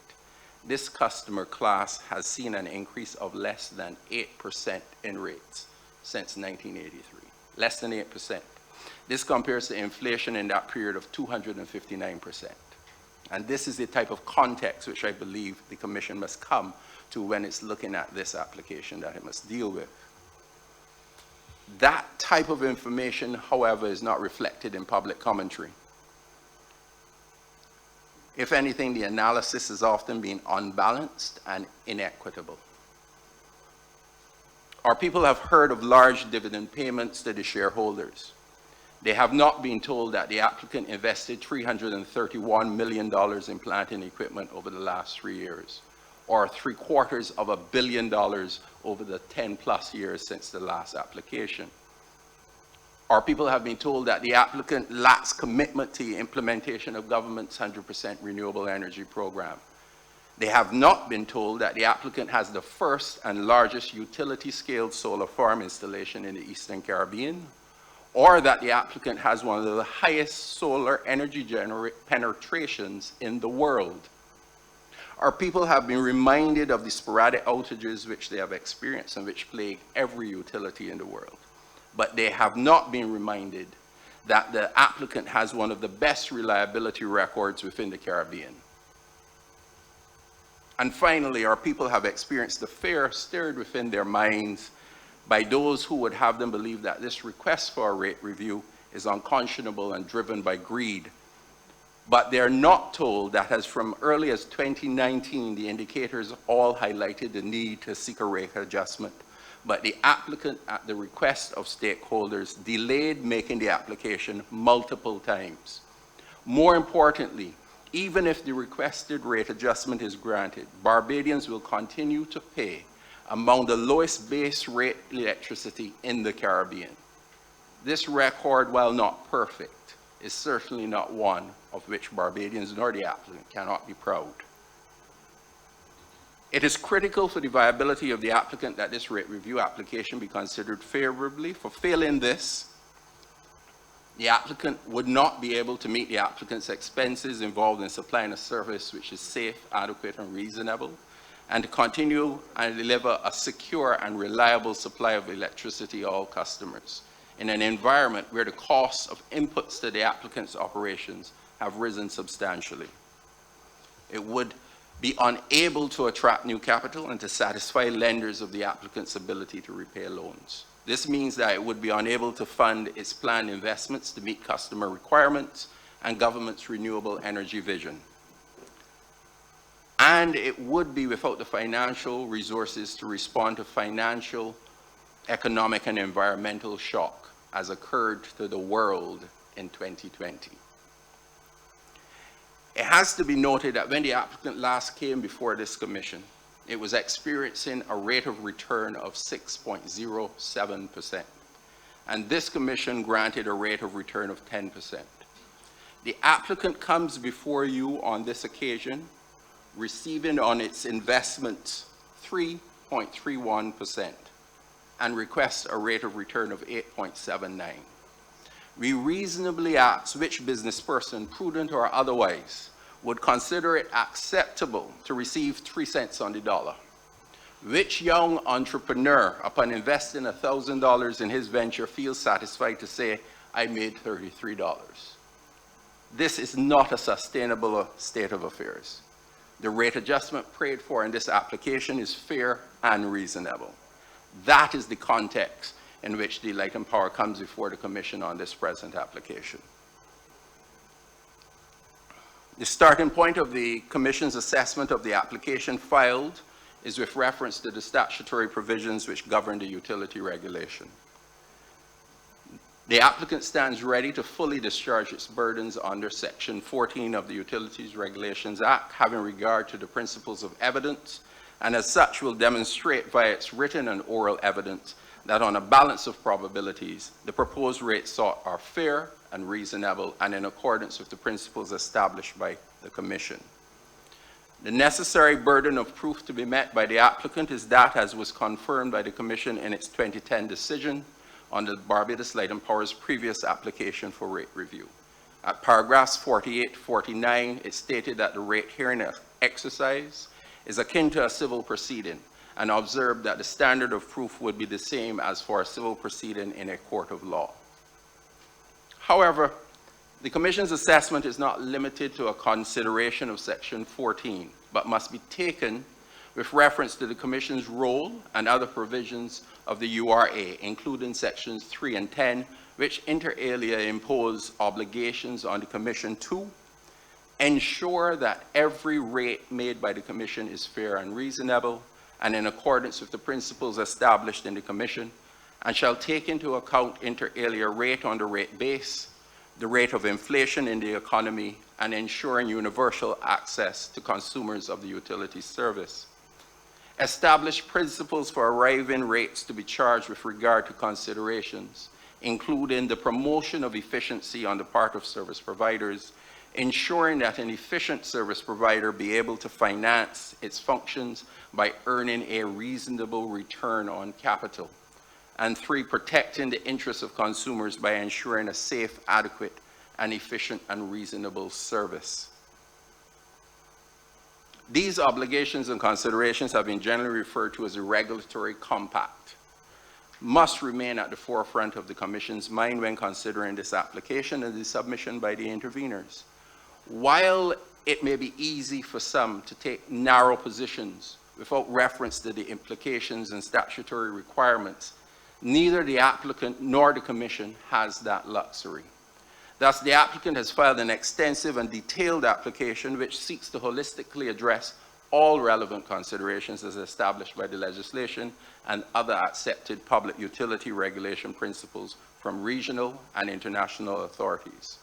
Speaker 2: This customer class has seen an increase of less than 8% in rates since 1983, less than 8%. This compares to inflation in that period of 259%. And this is the type of context which I believe the Commission must come to when it's looking at this application that it must deal with. That type of information, however, is not reflected in public commentary. If anything, the analysis has often been unbalanced and inequitable. Our people have heard of large dividend payments to the shareholders. They have not been told that the applicant invested $331 million in plant and equipment over the last 3 years, or $750 million over the 10+ years since the last application. Our people have been told that the applicant lacks commitment to the implementation of government's 100% renewable energy program. They have not been told that the applicant has the first and largest utility-scale solar farm installation in the Eastern Caribbean, or that the applicant has one of the highest solar energy penetrations in the world. Our people have been reminded of the sporadic outages which they have experienced and which plague every utility in the world. But they have not been reminded that the applicant has one of the best reliability records within the Caribbean. And finally, our people have experienced the fear stirred within their minds by those who would have them believe that this request for a rate review is unconscionable and driven by greed. But they're not told that as from early as 2019, the indicators all highlighted the need to seek a rate adjustment. But the applicant, at the request of stakeholders, delayed making the application multiple times. More importantly, even if the requested rate adjustment is granted, Barbadians will continue to pay among the lowest base rate electricity in the Caribbean. This record, while not perfect, is certainly not one of which Barbadians nor the applicant cannot be proud. It is critical for the viability of the applicant that this rate review application be considered favorably. For failing this, the applicant would not be able to meet the applicant's expenses involved in supplying a service which is safe, adequate, and reasonable, and to continue and deliver a secure and reliable supply of electricity to all customers in an environment where the costs of inputs to the applicant's operations have risen substantially. It would be unable to attract new capital and to satisfy lenders of the applicant's ability to repay loans. This means that it would be unable to fund its planned investments to meet customer requirements and government's renewable energy vision. And it would be without the financial resources to respond to financial, economic, and environmental shock as occurred to the world in 2020. It has to be noted that when the applicant last came before this commission, it was experiencing a rate of return of 6.07%, and this commission granted a rate of return of 10%. The applicant comes before you on this occasion, receiving on its investments 3.31% and requests a rate of return of 8.79. We reasonably ask which business person, prudent or otherwise, would consider it acceptable to receive 3 cents on the dollar. Which young entrepreneur, upon investing $1,000 in his venture, feels satisfied to say, I made $33? This is not a sustainable state of affairs. The rate adjustment prayed for in this application is fair and reasonable. That is the context in which the Light and Power comes before the Commission on this present application. The starting point of the Commission's assessment of the application filed is with reference to the statutory provisions which govern the utility regulation. The applicant stands ready to fully discharge its burdens under Section 14 of the Utilities Regulations Act, having regard to the principles of evidence, and as such will demonstrate via its written and oral evidence that on a balance of probabilities, the proposed rates sought are fair and reasonable and in accordance with the principles established by the Commission. The necessary burden of proof to be met by the applicant is that as was confirmed by the Commission in its 2010 decision on the Barbados Light and Power's previous application for rate review. At paragraphs 48-49, it stated that the rate hearing exercise is akin to a civil proceeding, and observed that the standard of proof would be the same as for a civil proceeding in a court of law. However, the Commission's assessment is not limited to a consideration of Section 14, but must be taken with reference to the Commission's role and other provisions of the URA, including Sections 3 and 10, which inter alia impose obligations on the Commission to ensure that every rate made by the Commission is fair and reasonable and in accordance with the principles established in the Commission, and shall take into account inter alia rate on the rate base, the rate of inflation in the economy, and ensuring universal access to consumers of the utility service. Establish principles for arriving rates to be charged with regard to considerations, including the promotion of efficiency on the part of service providers, ensuring that an efficient service provider be able to finance its functions by earning a reasonable return on capital. And 3, protecting the interests of consumers by ensuring a safe, adequate, and efficient and reasonable service. These obligations and considerations have been generally referred to as a regulatory compact, must remain at the forefront of the Commission's mind when considering this application and the submission by the interveners. While it may be easy for some to take narrow positions without reference to the implications and statutory requirements, neither the applicant nor the Commission has that luxury. Thus, the applicant has filed an extensive and detailed application which seeks to holistically address all relevant considerations as established by the legislation and other accepted public utility regulation principles from regional and international authorities.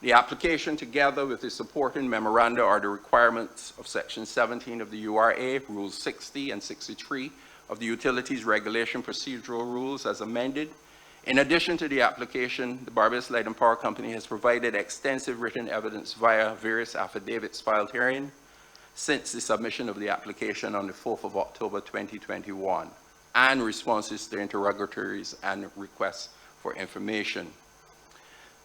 Speaker 2: The application, together with the supporting memoranda, are the requirements of Section 17 of the URA, Rules 60 and 63 of the Utilities Regulation Procedural Rules as amended. In addition to the application, the Barbados Light and Power Company has provided extensive written evidence via various affidavits filed herein since the submission of the application on the 4th of October 2021 and responses to interrogatories and requests for information.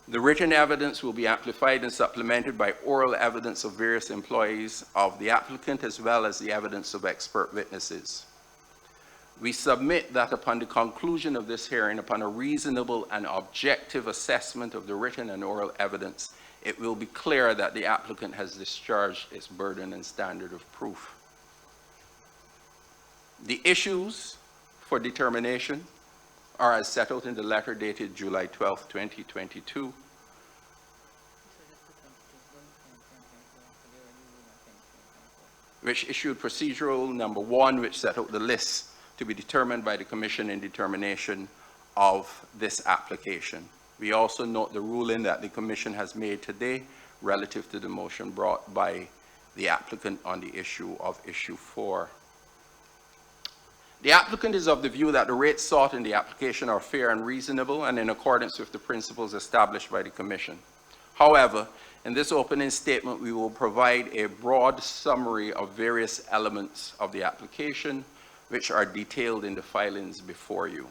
Speaker 2: The written evidence will be amplified and supplemented by oral evidence of various employees of the applicant as well as the evidence of expert witnesses. We submit that upon the conclusion of this hearing, upon a reasonable and objective assessment of the written and oral evidence, it will be clear that the applicant has discharged its burden and standard of proof. The issues for determination are as set out in the letter dated July 12, 2022. Which issued procedural number 1, which set out the list to be determined by the Commission in determination of this application. We also note the ruling that the Commission has made today relative to the motion brought by the applicant on the issue of issue 4. The applicant is of the view that the rates sought in the application are fair and reasonable and in accordance with the principles established by the Commission. However, in this opening statement, we will provide a broad summary of various elements of the application, which are detailed in the filings before you.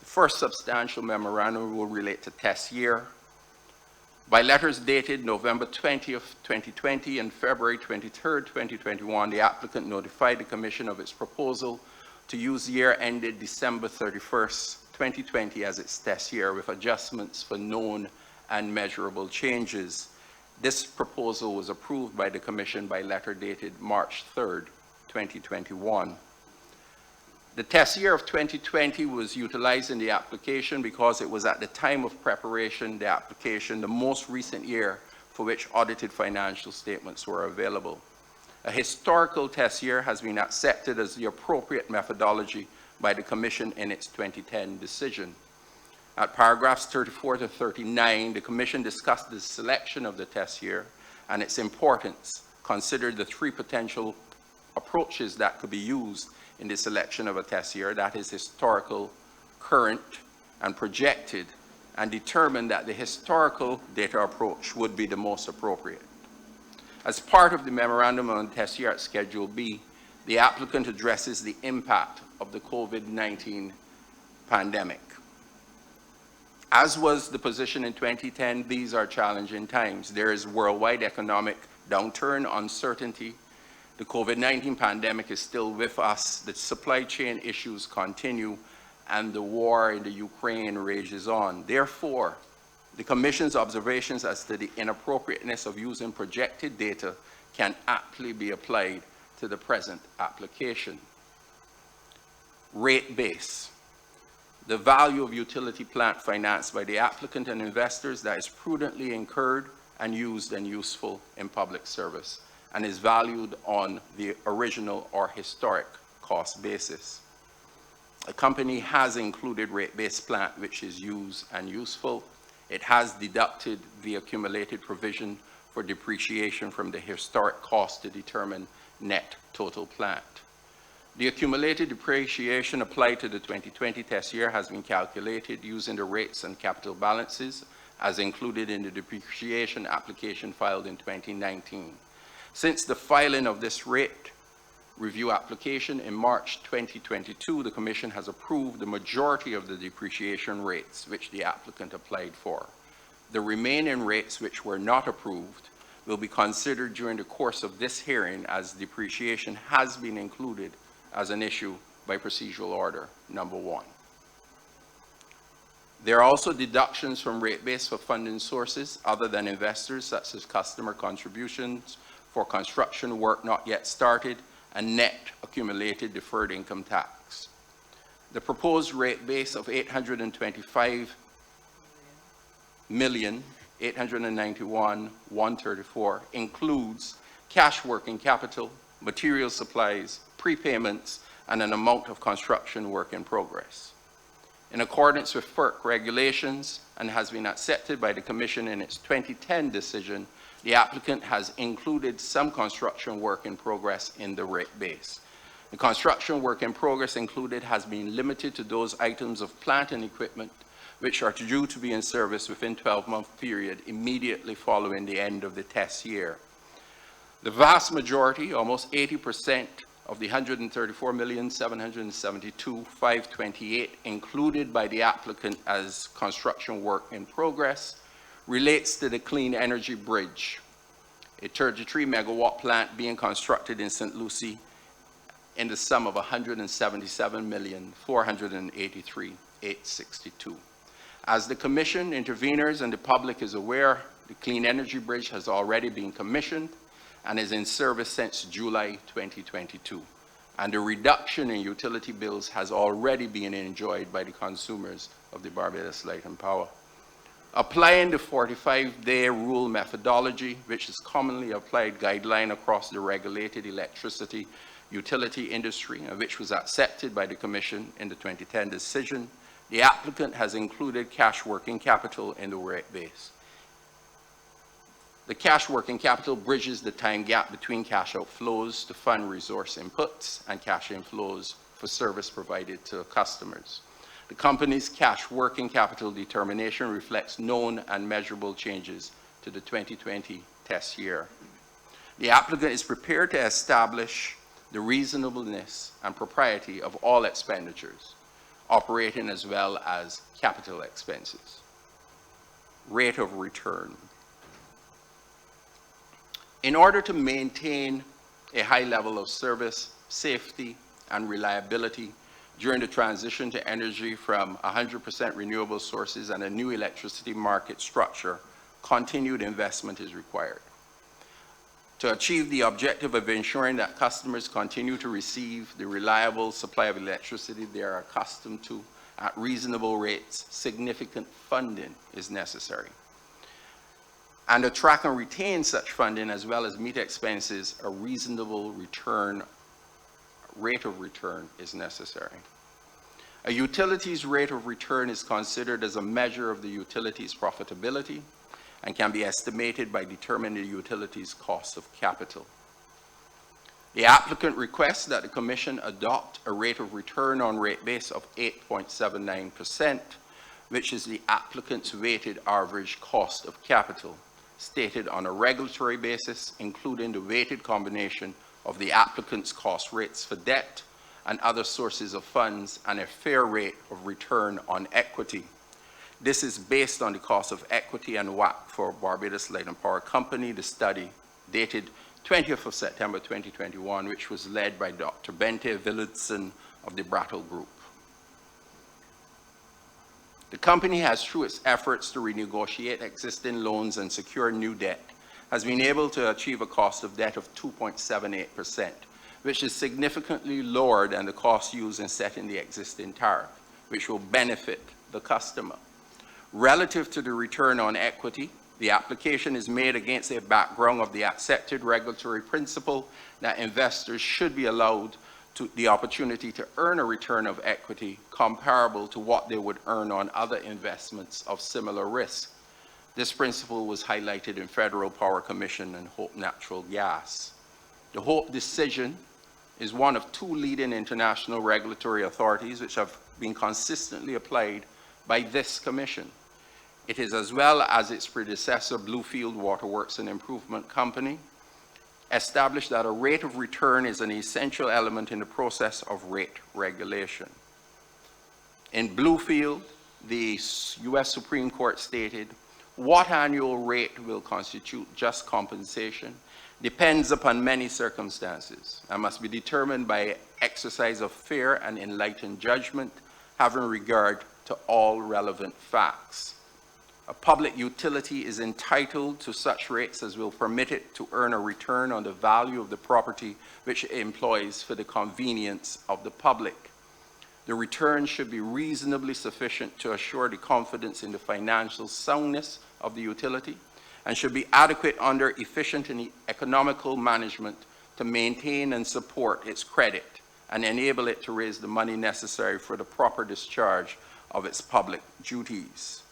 Speaker 2: The first substantial memorandum will relate to test year. By letters dated November 20th, 2020 and February 23rd, 2021, the applicant notified the Commission of its proposal to use year ended December 31st, 2020 as its test year with adjustments for known and measurable changes. This proposal was approved by the Commission by letter dated March 3rd, 2021. The test year of 2020 was utilized in the application because it was at the time of preparation, the application, the most recent year for which audited financial statements were available. A historical test year has been accepted as the appropriate methodology by the Commission in its 2010 decision. At paragraphs 34 to 39, the Commission discussed the selection of the test year and its importance, considered the 3 potential approaches that could be used in the selection of a test year, that is historical, current, and projected, and determined that the historical data approach would be the most appropriate. As part of the memorandum on test year at Schedule B, the applicant addresses the impact of the COVID-19 pandemic. As was the position in 2010, these are challenging times. There is worldwide economic downturn, uncertainty. The COVID-19 pandemic is still with us. The supply chain issues continue, and the war in the Ukraine rages on. Therefore, the Commission's observations as to the inappropriateness of using projected data can aptly be applied to the present application. Rate base. The value of utility plant financed by the applicant and investors that is prudently incurred and used and useful in public service, and is valued on the original or historic cost basis. A company has included rate-based plant which is used and useful. It has deducted the accumulated provision for depreciation from the historic cost to determine net total plant. The accumulated depreciation applied to the 2020 test year has been calculated using the rates and capital balances as included in the depreciation application filed in 2019. Since the filing of this rate review application in March 2022, the Commission has approved the majority of the depreciation rates which the applicant applied for. The remaining rates which were not approved will be considered during the course of this hearing, as depreciation has been included as an issue by procedural order number 1. There are also deductions from rate base for funding sources other than investors, such as customer contributions for construction work not yet started and net accumulated deferred income tax. The proposed rate base of $825,891,134 includes cash working capital, material supplies, prepayments, and an amount of construction work in progress. In accordance with FERC regulations and has been accepted by the Commission in its 2010 decision, the applicant has included some construction work in progress in the rate base. The construction work in progress included has been limited to those items of plant and equipment which are due to be in service within 12-month period immediately following the end of the test year. The vast majority, almost 80% of the $134,772,528 included by the applicant as construction work in progress relates to the Clean Energy Bridge, a 33-megawatt plant being constructed in St. Lucie in the sum of $177,483,862. As the Commission, interveners, and the public is aware, the Clean Energy Bridge has already been commissioned and is in service since July 2022. And the reduction in utility bills has already been enjoyed by the consumers of the Barbados Light and Power. Applying the 45-day rule methodology, which is commonly applied guideline across the regulated electricity utility industry, and which was accepted by the Commission in the 2010 decision, the applicant has included cash working capital in the rate base. The cash working capital bridges the time gap between cash outflows to fund resource inputs and cash inflows for service provided to customers. The company's cash working capital determination reflects known and measurable changes to the 2020 test year. The applicant is prepared to establish the reasonableness and propriety of all expenditures, operating as well as capital expenses. Rate of return. In order to maintain a high level of service, safety, and reliability during the transition to energy from 100% renewable sources and a new electricity market structure, continued investment is required. To achieve the objective of ensuring that customers continue to receive the reliable supply of electricity they are accustomed to at reasonable rates, significant funding is necessary. And to track and retain such funding as well as meet expenses, a reasonable rate of return is necessary. A utility's rate of return is considered as a measure of the utility's profitability and can be estimated by determining the utility's cost of capital. The applicant requests that the Commission adopt a rate of return on rate base of 8.79%, which is the applicant's weighted average cost of capital, stated on a regulatory basis, including the weighted combination of the applicant's cost rates for debt and other sources of funds and a fair rate of return on equity. This is based on the cost of equity and WACC for Barbados Light and Power Company, the study dated 20th of September 2021, which was led by Dr. Bente Villadsen of the Brattle Group. The company has, through its efforts to renegotiate existing loans and secure new debt, has been able to achieve a cost of debt of 2.78%, which is significantly lower than the cost used in setting the existing tariff, which will benefit the customer. Relative to the return on equity, the application is made against a background of the accepted regulatory principle that investors should be allowed the opportunity to earn a return of equity comparable to what they would earn on other investments of similar risk. This principle was highlighted in Federal Power Commission and Hope Natural Gas. The Hope decision is one of two leading international regulatory authorities which have been consistently applied by this Commission. It is, as well as its predecessor, Bluefield Waterworks and Improvement Company, established that a rate of return is an essential element in the process of rate regulation. In Bluefield, the U.S. Supreme Court stated, what annual rate will constitute just compensation depends upon many circumstances and must be determined by exercise of fair and enlightened judgment, having regard to all relevant facts. A public utility is entitled to such rates as will permit it to earn a return on the value of the property which it employs for the convenience of the public. The return should be reasonably sufficient to assure the confidence in the financial soundness of the utility and should be adequate under efficient and economical management to maintain and support its credit and enable it to raise the money necessary for the proper discharge of its public duties.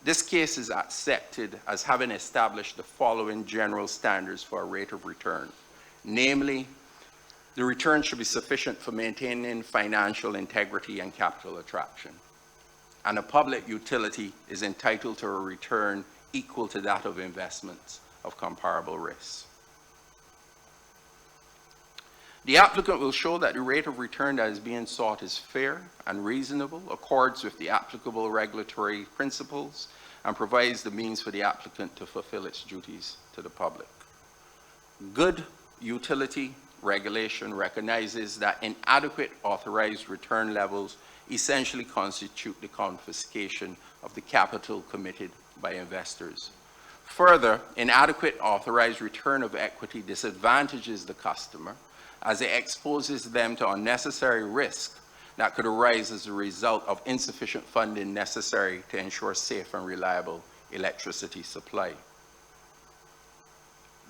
Speaker 2: This case is accepted as having established the following general standards for a rate of return, namely, The return should be sufficient for maintaining financial integrity and capital attraction. And a public utility is entitled to a return equal to that of investments of comparable risks. The applicant will show that the rate of return that is being sought is fair and reasonable, accords with the applicable regulatory principles, and provides the means for the applicant to fulfill its duties to the public. Good utility regulation recognizes that inadequate authorized return levels essentially constitute the confiscation of the capital committed by investors. Further, inadequate authorized return of equity disadvantages the customer as it exposes them to unnecessary risk that could arise as a result of insufficient funding necessary to ensure safe and reliable electricity supply.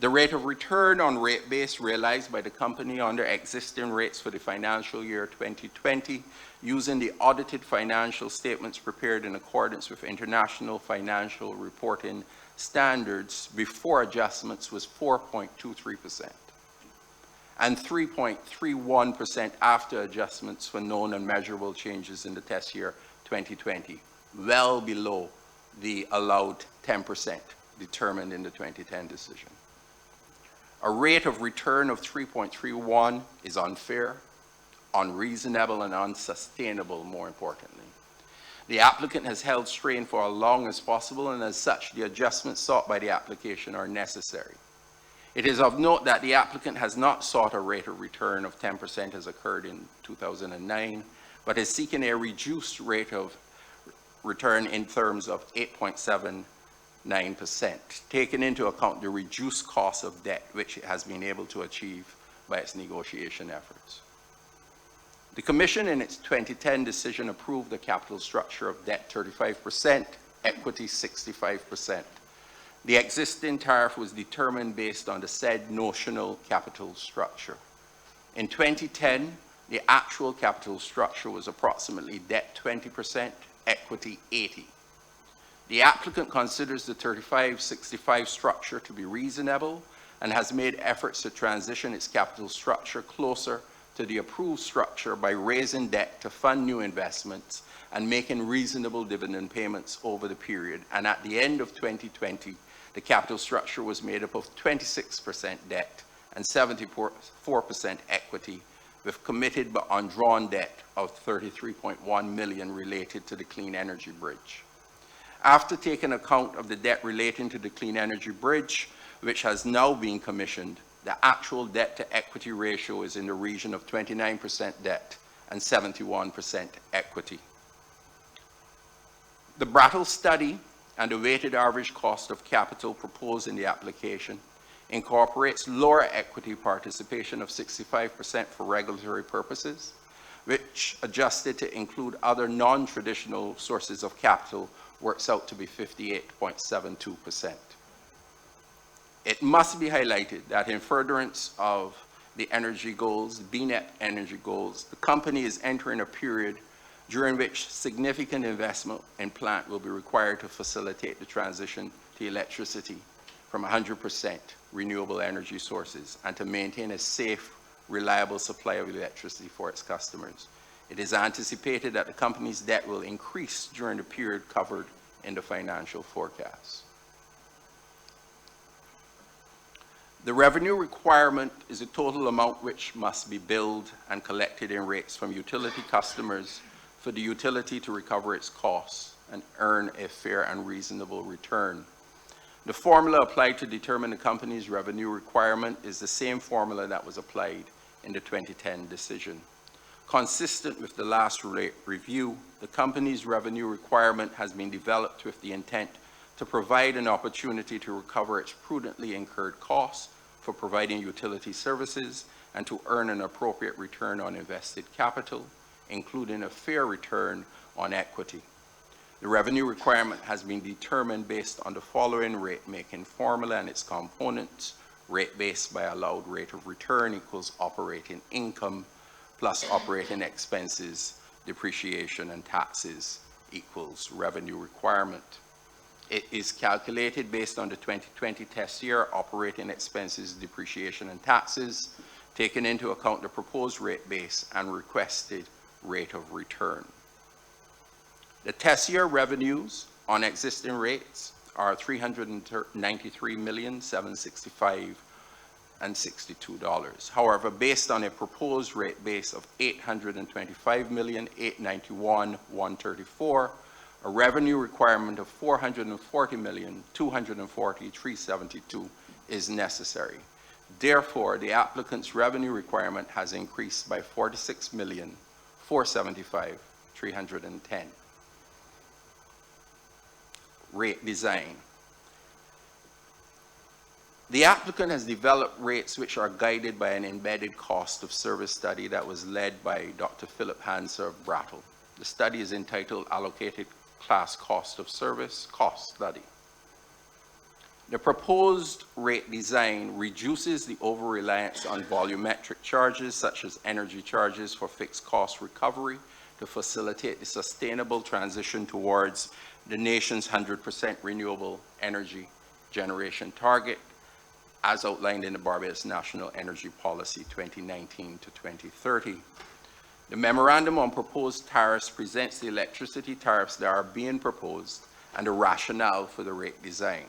Speaker 2: The rate of return on rate base realized by the company under existing rates for the financial year 2020 using the audited financial statements prepared in accordance with international financial reporting standards before adjustments was 4.23%. and 3.31% after adjustments for known and measurable changes in the test year 2020, well below the allowed 10% determined in the 2010 decision. A rate of return of 3.31 is unfair, unreasonable, and unsustainable, more importantly. The applicant has held strain for as long as possible, and as such, the adjustments sought by the application are necessary. It is of note that the applicant has not sought a rate of return of 10% as occurred in 2009, but is seeking a reduced rate of return in terms of 8.79%, taking into account the reduced cost of debt which it has been able to achieve by its negotiation efforts. The Commission in its 2010 decision approved the capital structure of debt 35%, equity 65%. The existing tariff was determined based on the said notional capital structure. In 2010, the actual capital structure was approximately debt 20%, equity 80%. The applicant considers the 35-65 structure to be reasonable and has made efforts to transition its capital structure closer to the approved structure by raising debt to fund new investments and making reasonable dividend payments over the period. And at the end of 2020, the capital structure was made up of 26% debt and 74% equity, with committed but undrawn debt of $33.1 million related to the Clean Energy Bridge. After taking account of the debt relating to the Clean Energy Bridge, which has now been commissioned, the actual debt to equity ratio is in the region of 29% debt and 71% equity. The Brattle study and the weighted average cost of capital proposed in the application incorporates lower equity participation of 65% for regulatory purposes, which adjusted to include other non-traditional sources of capital works out to be 58.72%. It must be highlighted that in furtherance of the energy goals, BNEP energy goals, the company is entering a period during which significant investment in plant will be required to facilitate the transition to electricity from 100% renewable energy sources and to maintain a safe, reliable supply of electricity for its customers. It is anticipated that the company's debt will increase during the period covered in the financial forecast. The revenue requirement is a total amount which must be billed and collected in rates from utility customers for the utility to recover its costs and earn a fair and reasonable return. The formula applied to determine the company's revenue requirement is the same formula that was applied in the 2010 decision. Consistent with the last review, the company's revenue requirement has been developed with the intent to provide an opportunity to recover its prudently incurred costs for providing utility services and to earn an appropriate return on invested capital, including a fair return on equity. The revenue requirement has been determined based on the following rate-making formula and its components. Rate based by allowed rate of return equals operating income plus operating expenses, depreciation, and taxes equals revenue requirement. It is calculated based on the 2020 test year operating expenses, depreciation, and taxes taking into account the proposed rate base and requested rate of return. The test year revenues on existing rates are $393,765.62. However, based on a proposed rate base of $825,891,134, a revenue requirement of $440,240,372 is necessary. Therefore, the applicant's revenue requirement has increased by $46,475,310. Rate design. The applicant has developed rates which are guided by an embedded cost of service study that was led by Dr. Philip Hanser of Brattle. The study is entitled Allocated Class Cost of Service Cost Study. The proposed rate design reduces the over-reliance on volumetric charges such as energy charges for fixed cost recovery to facilitate the sustainable transition towards the nation's 100% renewable energy generation target as outlined in the Barbados National Energy Policy 2019 to 2030. The memorandum on proposed tariffs presents the electricity tariffs that are being proposed and the rationale for the rate design.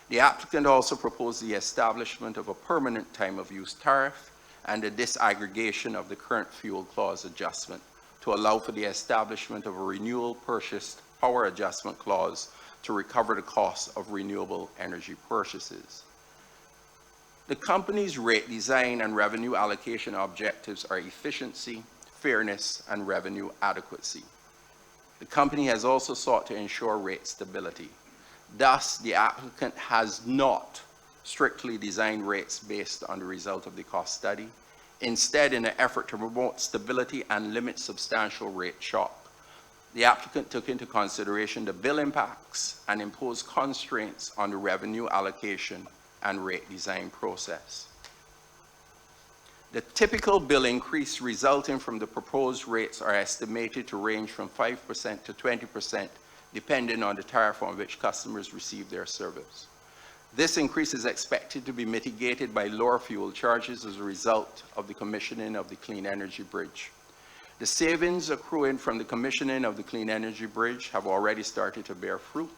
Speaker 2: The applicant also proposed the establishment of a permanent time of use tariff and the disaggregation of the current fuel clause adjustment to allow for the establishment of a renewable purchased power adjustment clause to recover the cost of renewable energy purchases. The company's rate design and revenue allocation objectives are efficiency, fairness, and revenue adequacy. The company has also sought to ensure rate stability. Thus, the applicant has not strictly designed rates based on the result of the cost study. Instead, in an effort to promote stability and limit substantial rate shock, the applicant took into consideration the bill impacts and imposed constraints on the revenue allocation and rate design process. The typical bill increase resulting from the proposed rates are estimated to range from 5% to 20%, depending on the tariff on which customers receive their service. This increase is expected to be mitigated by lower fuel charges as a result of the commissioning of the Clean Energy Bridge. The savings accruing from the commissioning of the Clean Energy Bridge have already started to bear fruit,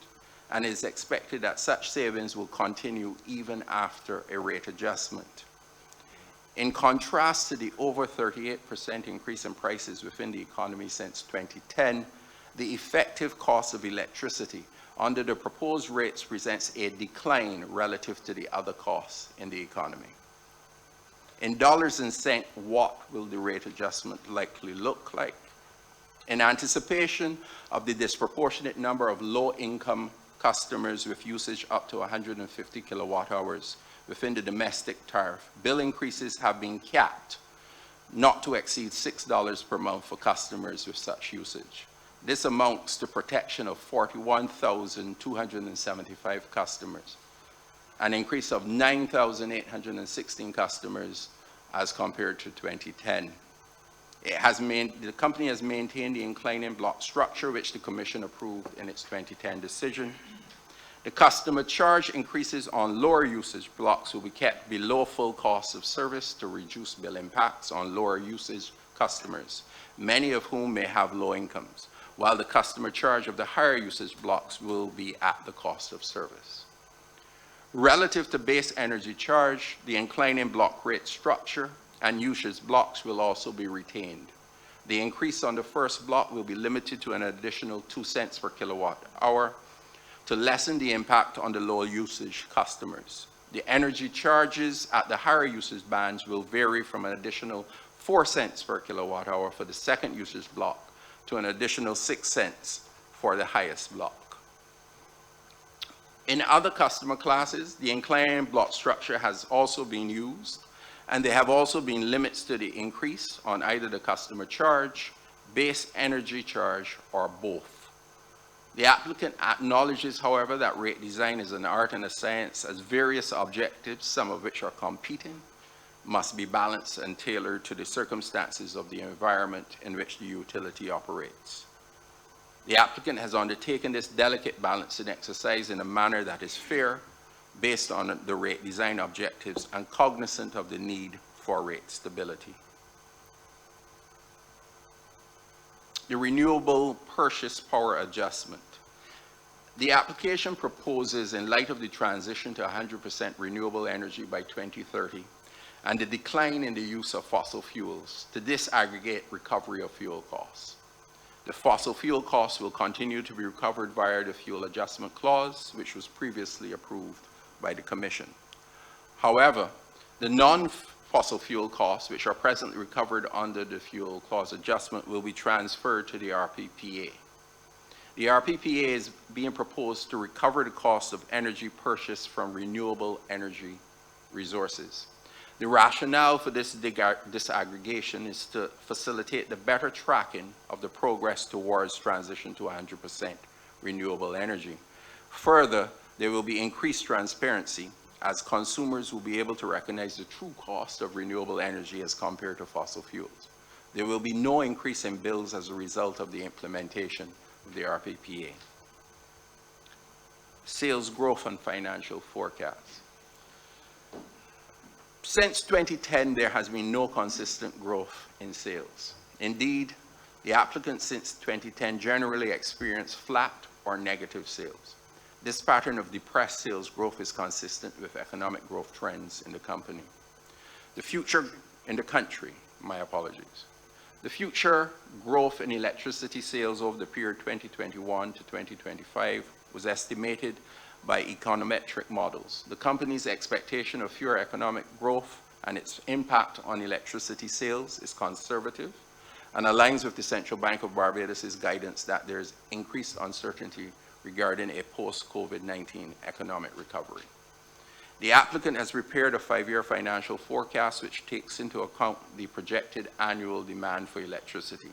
Speaker 2: and it is expected that such savings will continue even after a rate adjustment. In contrast to the over 38% increase in prices within the economy since 2010, the effective cost of electricity under the proposed rates presents a decline relative to the other costs in the economy. In dollars and cents, what will the rate adjustment likely look like? In anticipation of the disproportionate number of low-income customers with usage up to 150 kilowatt hours within the domestic tariff, bill increases have been capped not to exceed $6 per month for customers with such usage. This amounts to protection of 41,275 customers, an increase of 9,816 customers as compared to 2010. The company has maintained the inclining block structure which the Commission approved in its 2010 decision. The customer charge increases on lower usage blocks will be kept below full cost of service to reduce bill impacts on lower usage customers, many of whom may have low incomes, while the customer charge of the higher usage blocks will be at the cost of service. Relative to base energy charge, the inclining block rate structure and usage blocks will also be retained. The increase on the first block will be limited to an additional 2 cents per kilowatt hour to lessen the impact on the low usage customers. The energy charges at the higher usage bands will vary from an additional 4 cents per kilowatt hour for the second usage block to an additional 6 cents for the highest block. In other customer classes, the inclining block structure has also been used, and there have also been limits to the increase on either the customer charge, base energy charge, or both. The applicant acknowledges, however, that rate design is an art and a science, as various objectives, some of which are competing, must be balanced and tailored to the circumstances of the environment in which the utility operates. The applicant has undertaken this delicate balancing exercise in a manner that is fair, based on the rate design objectives and cognizant of the need for rate stability. The renewable purchase power adjustment. The application proposes, in light of the transition to 100% renewable energy by 2030 and the decline in the use of fossil fuels, to disaggregate recovery of fuel costs. The fossil fuel costs will continue to be recovered via the fuel adjustment clause, which was previously approved by the Commission. However, the non-fossil fuel costs, which are presently recovered under the fuel clause adjustment, will be transferred to the RPPA. The RPPA is being proposed to recover the cost of energy purchased from renewable energy resources. The rationale for this disaggregation is to facilitate the better tracking of the progress towards transition to 100% renewable energy. Further, there will be increased transparency as consumers will be able to recognize the true cost of renewable energy as compared to fossil fuels. There will be no increase in bills as a result of the implementation of the RPPA. Sales growth and financial forecasts. Since 2010, there has been no consistent growth in sales. Indeed, the applicants since 2010 generally experience flat or negative sales. This pattern of depressed sales growth is consistent with economic growth trends in the company. The future in the country, my apologies. The future growth in electricity sales over the period 2021 to 2025 was estimated by econometric models. The company's expectation of fewer economic growth and its impact on electricity sales is conservative and aligns with the Central Bank of Barbados' guidance that there is increased uncertainty regarding a post-COVID-19 economic recovery. The applicant has prepared a 5-year financial forecast which takes into account the projected annual demand for electricity.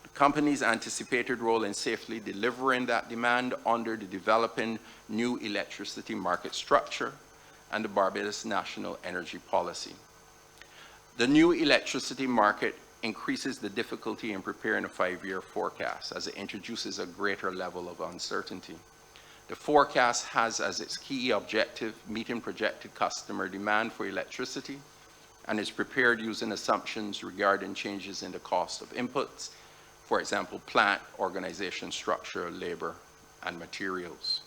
Speaker 2: The company's anticipated role in safely delivering that demand under the developing new electricity market structure and the Barbados National Energy Policy. The new electricity market increases the difficulty in preparing a 5-year forecast as it introduces a greater level of uncertainty. The forecast has as its key objective meeting projected customer demand for electricity and is prepared using assumptions regarding changes in the cost of inputs, for example, plant, organization structure, labor, and materials.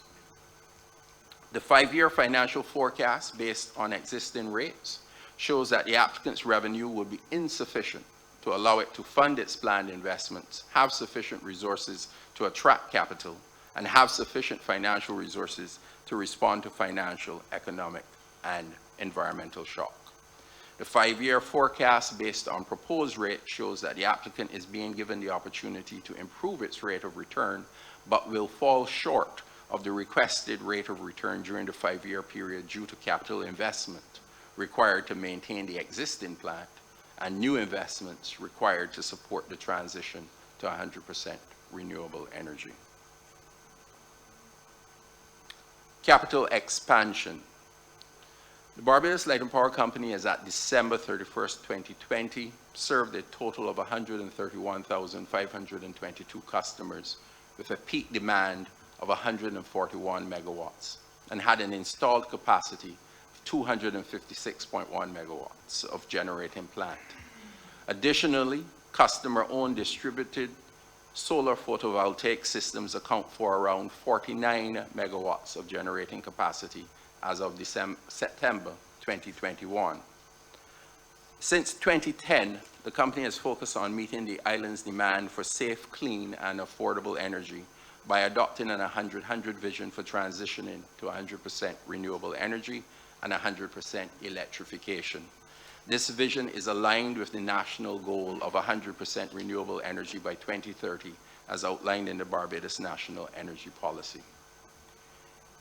Speaker 2: The 5-year financial forecast based on existing rates shows that the applicant's revenue will be insufficient to allow it to fund its planned investments, have sufficient resources to attract capital, and have sufficient financial resources to respond to financial, economic, and environmental shock. The 5-year forecast based on proposed rate shows that the applicant is being given the opportunity to improve its rate of return, but will fall short of the requested rate of return during the 5-year period due to capital investment required to maintain the existing plant and new investments required to support the transition to 100% renewable energy. Capital expansion. The Barbados Light and Power Company as at December 31st, 2020, served a total of 131,522 customers with a peak demand of 141 megawatts and had an installed capacity of 256.1 megawatts of generating plant. Additionally, customer-owned distributed solar photovoltaic systems account for around 49 megawatts of generating capacity as of September 2021. Since 2010, the company has focused on meeting the island's demand for safe, clean, and affordable energy by adopting an 100-100 vision for transitioning to 100% renewable energy and 100% electrification. This vision is aligned with the national goal of 100% renewable energy by 2030, as outlined in the Barbados National Energy Policy.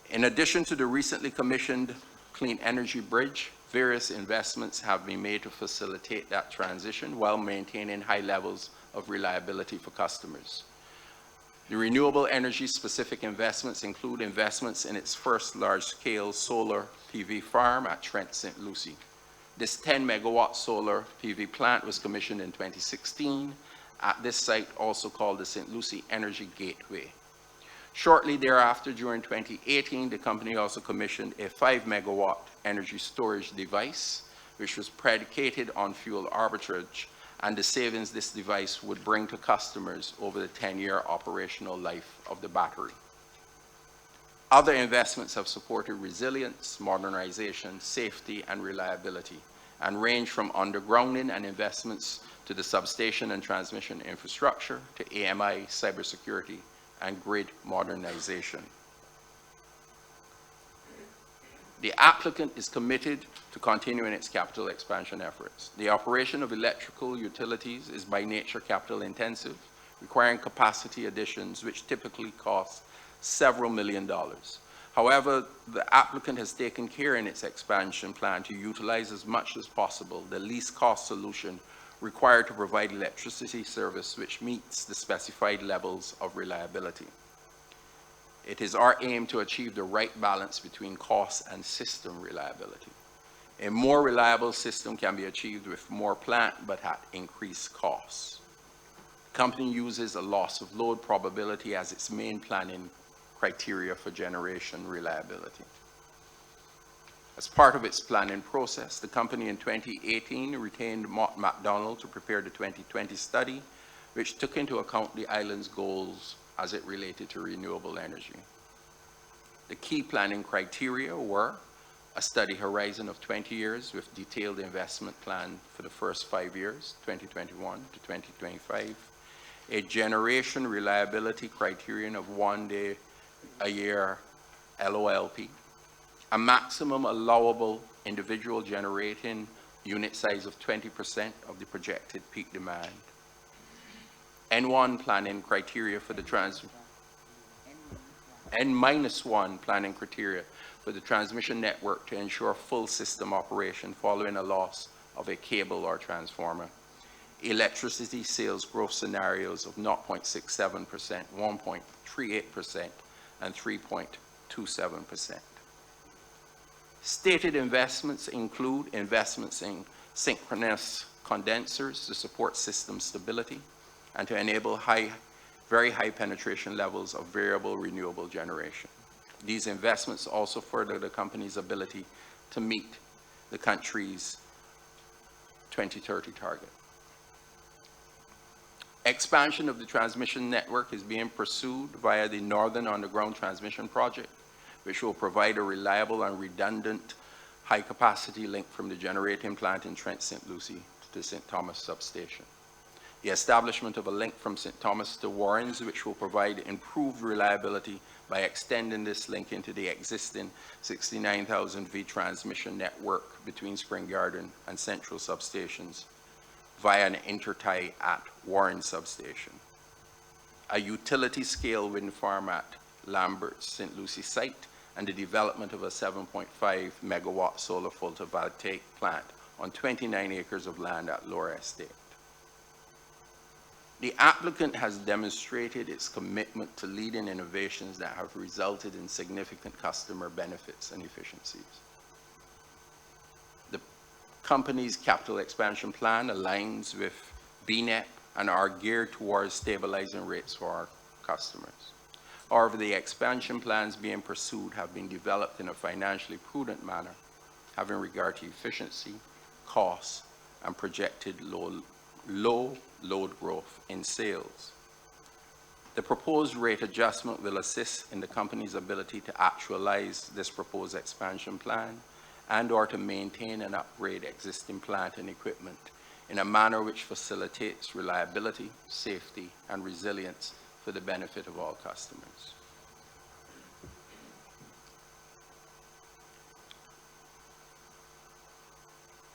Speaker 2: In addition to the recently commissioned Clean Energy Bridge, various investments have been made to facilitate that transition while maintaining high levels of reliability for customers. The renewable energy specific investments include investments in its first large-scale solar PV farm at Trent St. Lucie. This 10-megawatt solar PV plant was commissioned in 2016 at this site, also called the St. Lucie Energy Gateway. Shortly thereafter, during 2018, the company also commissioned a 5-megawatt energy storage device which was predicated on fuel arbitrage and the savings this device would bring to customers over the 10-year operational life of the battery. Other investments have supported resilience, modernization, safety, and reliability, and range from undergrounding and investments to the substation and transmission infrastructure to AMI, cybersecurity, and grid modernization. The applicant is committed to continuing its capital expansion efforts. The operation of electrical utilities is by nature capital intensive, requiring capacity additions which typically cost several $1 million. However, the applicant has taken care in its expansion plan to utilize as much as possible the least cost solution required to provide electricity service which meets the specified levels of reliability. It is our aim to achieve the right balance between cost and system reliability. A more reliable system can be achieved with more plant, but at increased costs. The company uses a loss of load probability as its main planning criteria for generation reliability. As part of its planning process, the company in 2018 retained Mott MacDonald to prepare the 2020 study, which took into account the island's goals as it related to renewable energy. The key planning criteria were a study horizon of 20 years with detailed investment plan for the first 5 years, 2021 to 2025, a generation reliability criterion of 1 day a year LOLP, a maximum allowable individual generating unit size of 20% of the projected peak demand, N1 planning criteria for the N-1 planning criteria for the transmission network to ensure full system operation following a loss of a cable or transformer, electricity sales growth scenarios of 0.67%, 1.38%, and 3.27%. Stated investments include investments in synchronous condensers to support system stability and to enable very high penetration levels of variable renewable generation. These investments also further the company's ability to meet the country's 2030 target. Expansion of the transmission network is being pursued via the Northern Underground Transmission Project, which will provide a reliable and redundant high-capacity link from the generating plant in Trent St. Lucie to the St. Thomas substation. The establishment of a link from St. Thomas to Warrens, which will provide improved reliability by extending this link into the existing 69,000 V transmission network between Spring Garden and Central substations via an intertie at Warren substation. A utility-scale wind farm at Lambert's St. Lucie site, and the development of a 7.5 megawatt solar photovoltaic plant on 29 acres of land at Laura Estate. The applicant has demonstrated its commitment to leading innovations that have resulted in significant customer benefits and efficiencies. The company's capital expansion plan aligns with BNEP and are geared towards stabilizing rates for our customers. However, the expansion plans being pursued have been developed in a financially prudent manner, having regard to efficiency, costs, and projected low load growth in sales. The proposed rate adjustment will assist in the company's ability to actualize this proposed expansion plan and/or to maintain and upgrade existing plant and equipment in a manner which facilitates reliability, safety, and resilience for the benefit of all customers.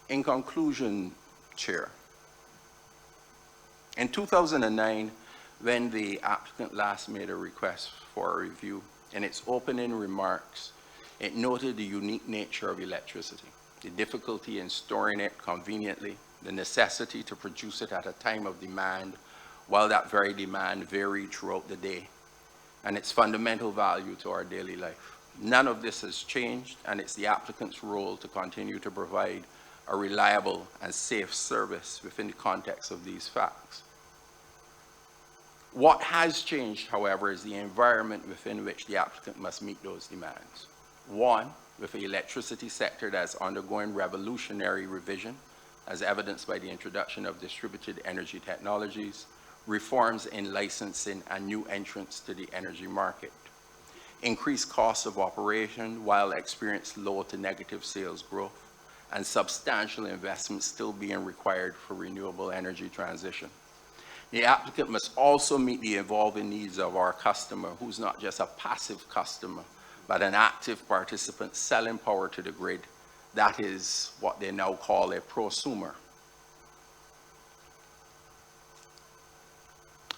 Speaker 2: In conclusion, Chair, in 2009, when the applicant last made a request for a review, in its opening remarks, it noted the unique nature of electricity, the difficulty in storing it conveniently, the necessity to produce it at a time of demand, while that very demand varied throughout the day, and its fundamental value to our daily life. None of this has changed, and it's the applicant's role to continue to provide a reliable and safe service within the context of these facts. What has changed, however, is the environment within which the applicant must meet those demands. One, with the electricity sector that's undergoing revolutionary revision, as evidenced by the introduction of distributed energy technologies, reforms in licensing, and new entrants to the energy market. Increased costs of operation while experiencing low to negative sales growth, and substantial investment still being required for renewable energy transition. The applicant must also meet the evolving needs of our customer, who's not just a passive customer, but an active participant selling power to the grid. That is what they now call a prosumer.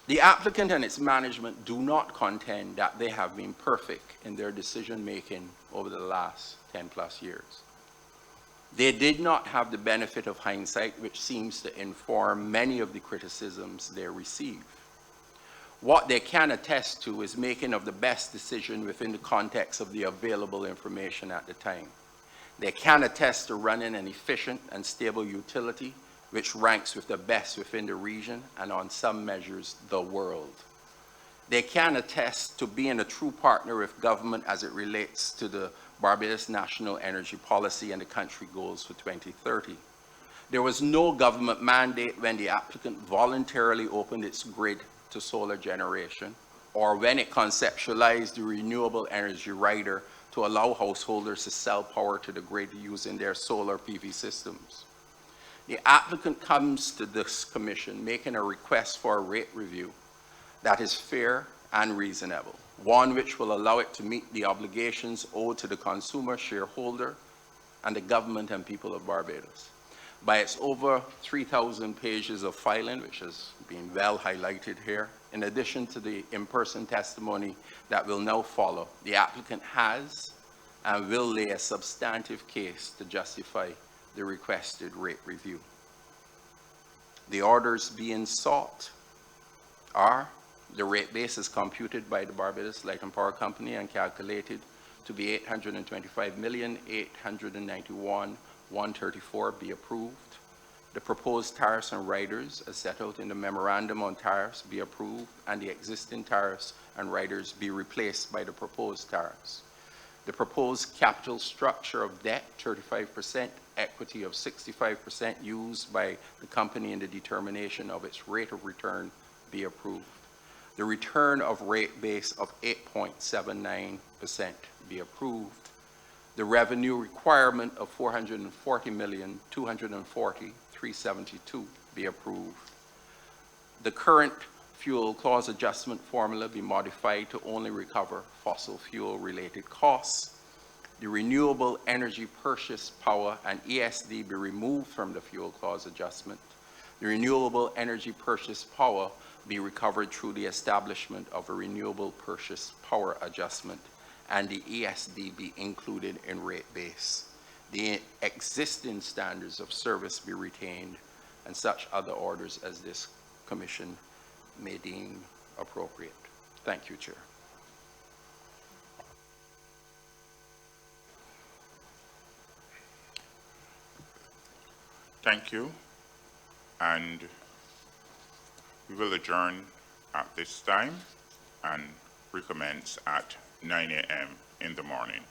Speaker 2: The applicant and its management do not contend that they have been perfect in their decision-making over the last 10+ years. They did not have the benefit of hindsight, which seems to inform many of the criticisms they receive. What they can attest to is making of the best decision within the context of the available information at the time. They can attest to running an efficient and stable utility, which ranks with the best within the region and on some measures, the world. They can attest to being a true partner with government as it relates to the Barbados National Energy Policy and the country goals for 2030. There was no government mandate when the applicant voluntarily opened its grid to solar generation, or when it conceptualized the renewable energy rider to allow householders to sell power to the grid using their solar PV systems. The applicant comes to this commission making a request for a rate review that is fair and reasonable, one which will allow it to meet the obligations owed to the consumer, shareholder, and the government and people of Barbados. By its over 3,000 pages of filing, which has been well highlighted here, in addition to the in-person testimony that will now follow, the applicant has and will lay a substantive case to justify the requested rate review. The orders being sought are: the rate base is computed by the Barbados Light and Power Company and calculated to be $825,891,134 be approved. The proposed tariffs and riders as set out in the memorandum on tariffs be approved, and the existing tariffs and riders be replaced by the proposed tariffs. The proposed capital structure of debt, 35%, equity of 65% used by the company in the determination of its rate of return be approved. The return of rate base of 8.79% be approved. The revenue requirement of $440,240,372 be approved. The current fuel clause adjustment formula be modified to only recover fossil fuel related costs. The renewable energy purchase power and ESD be removed from the fuel clause adjustment. The renewable energy purchase power be recovered through the establishment of a renewable purchase power adjustment, and the ESD be included in rate base. The existing standards of service be retained, and such other orders as this commission may deem appropriate. Thank you, Chair.
Speaker 1: Thank you. And we will adjourn at this time and recommence at 9 a.m. in the morning.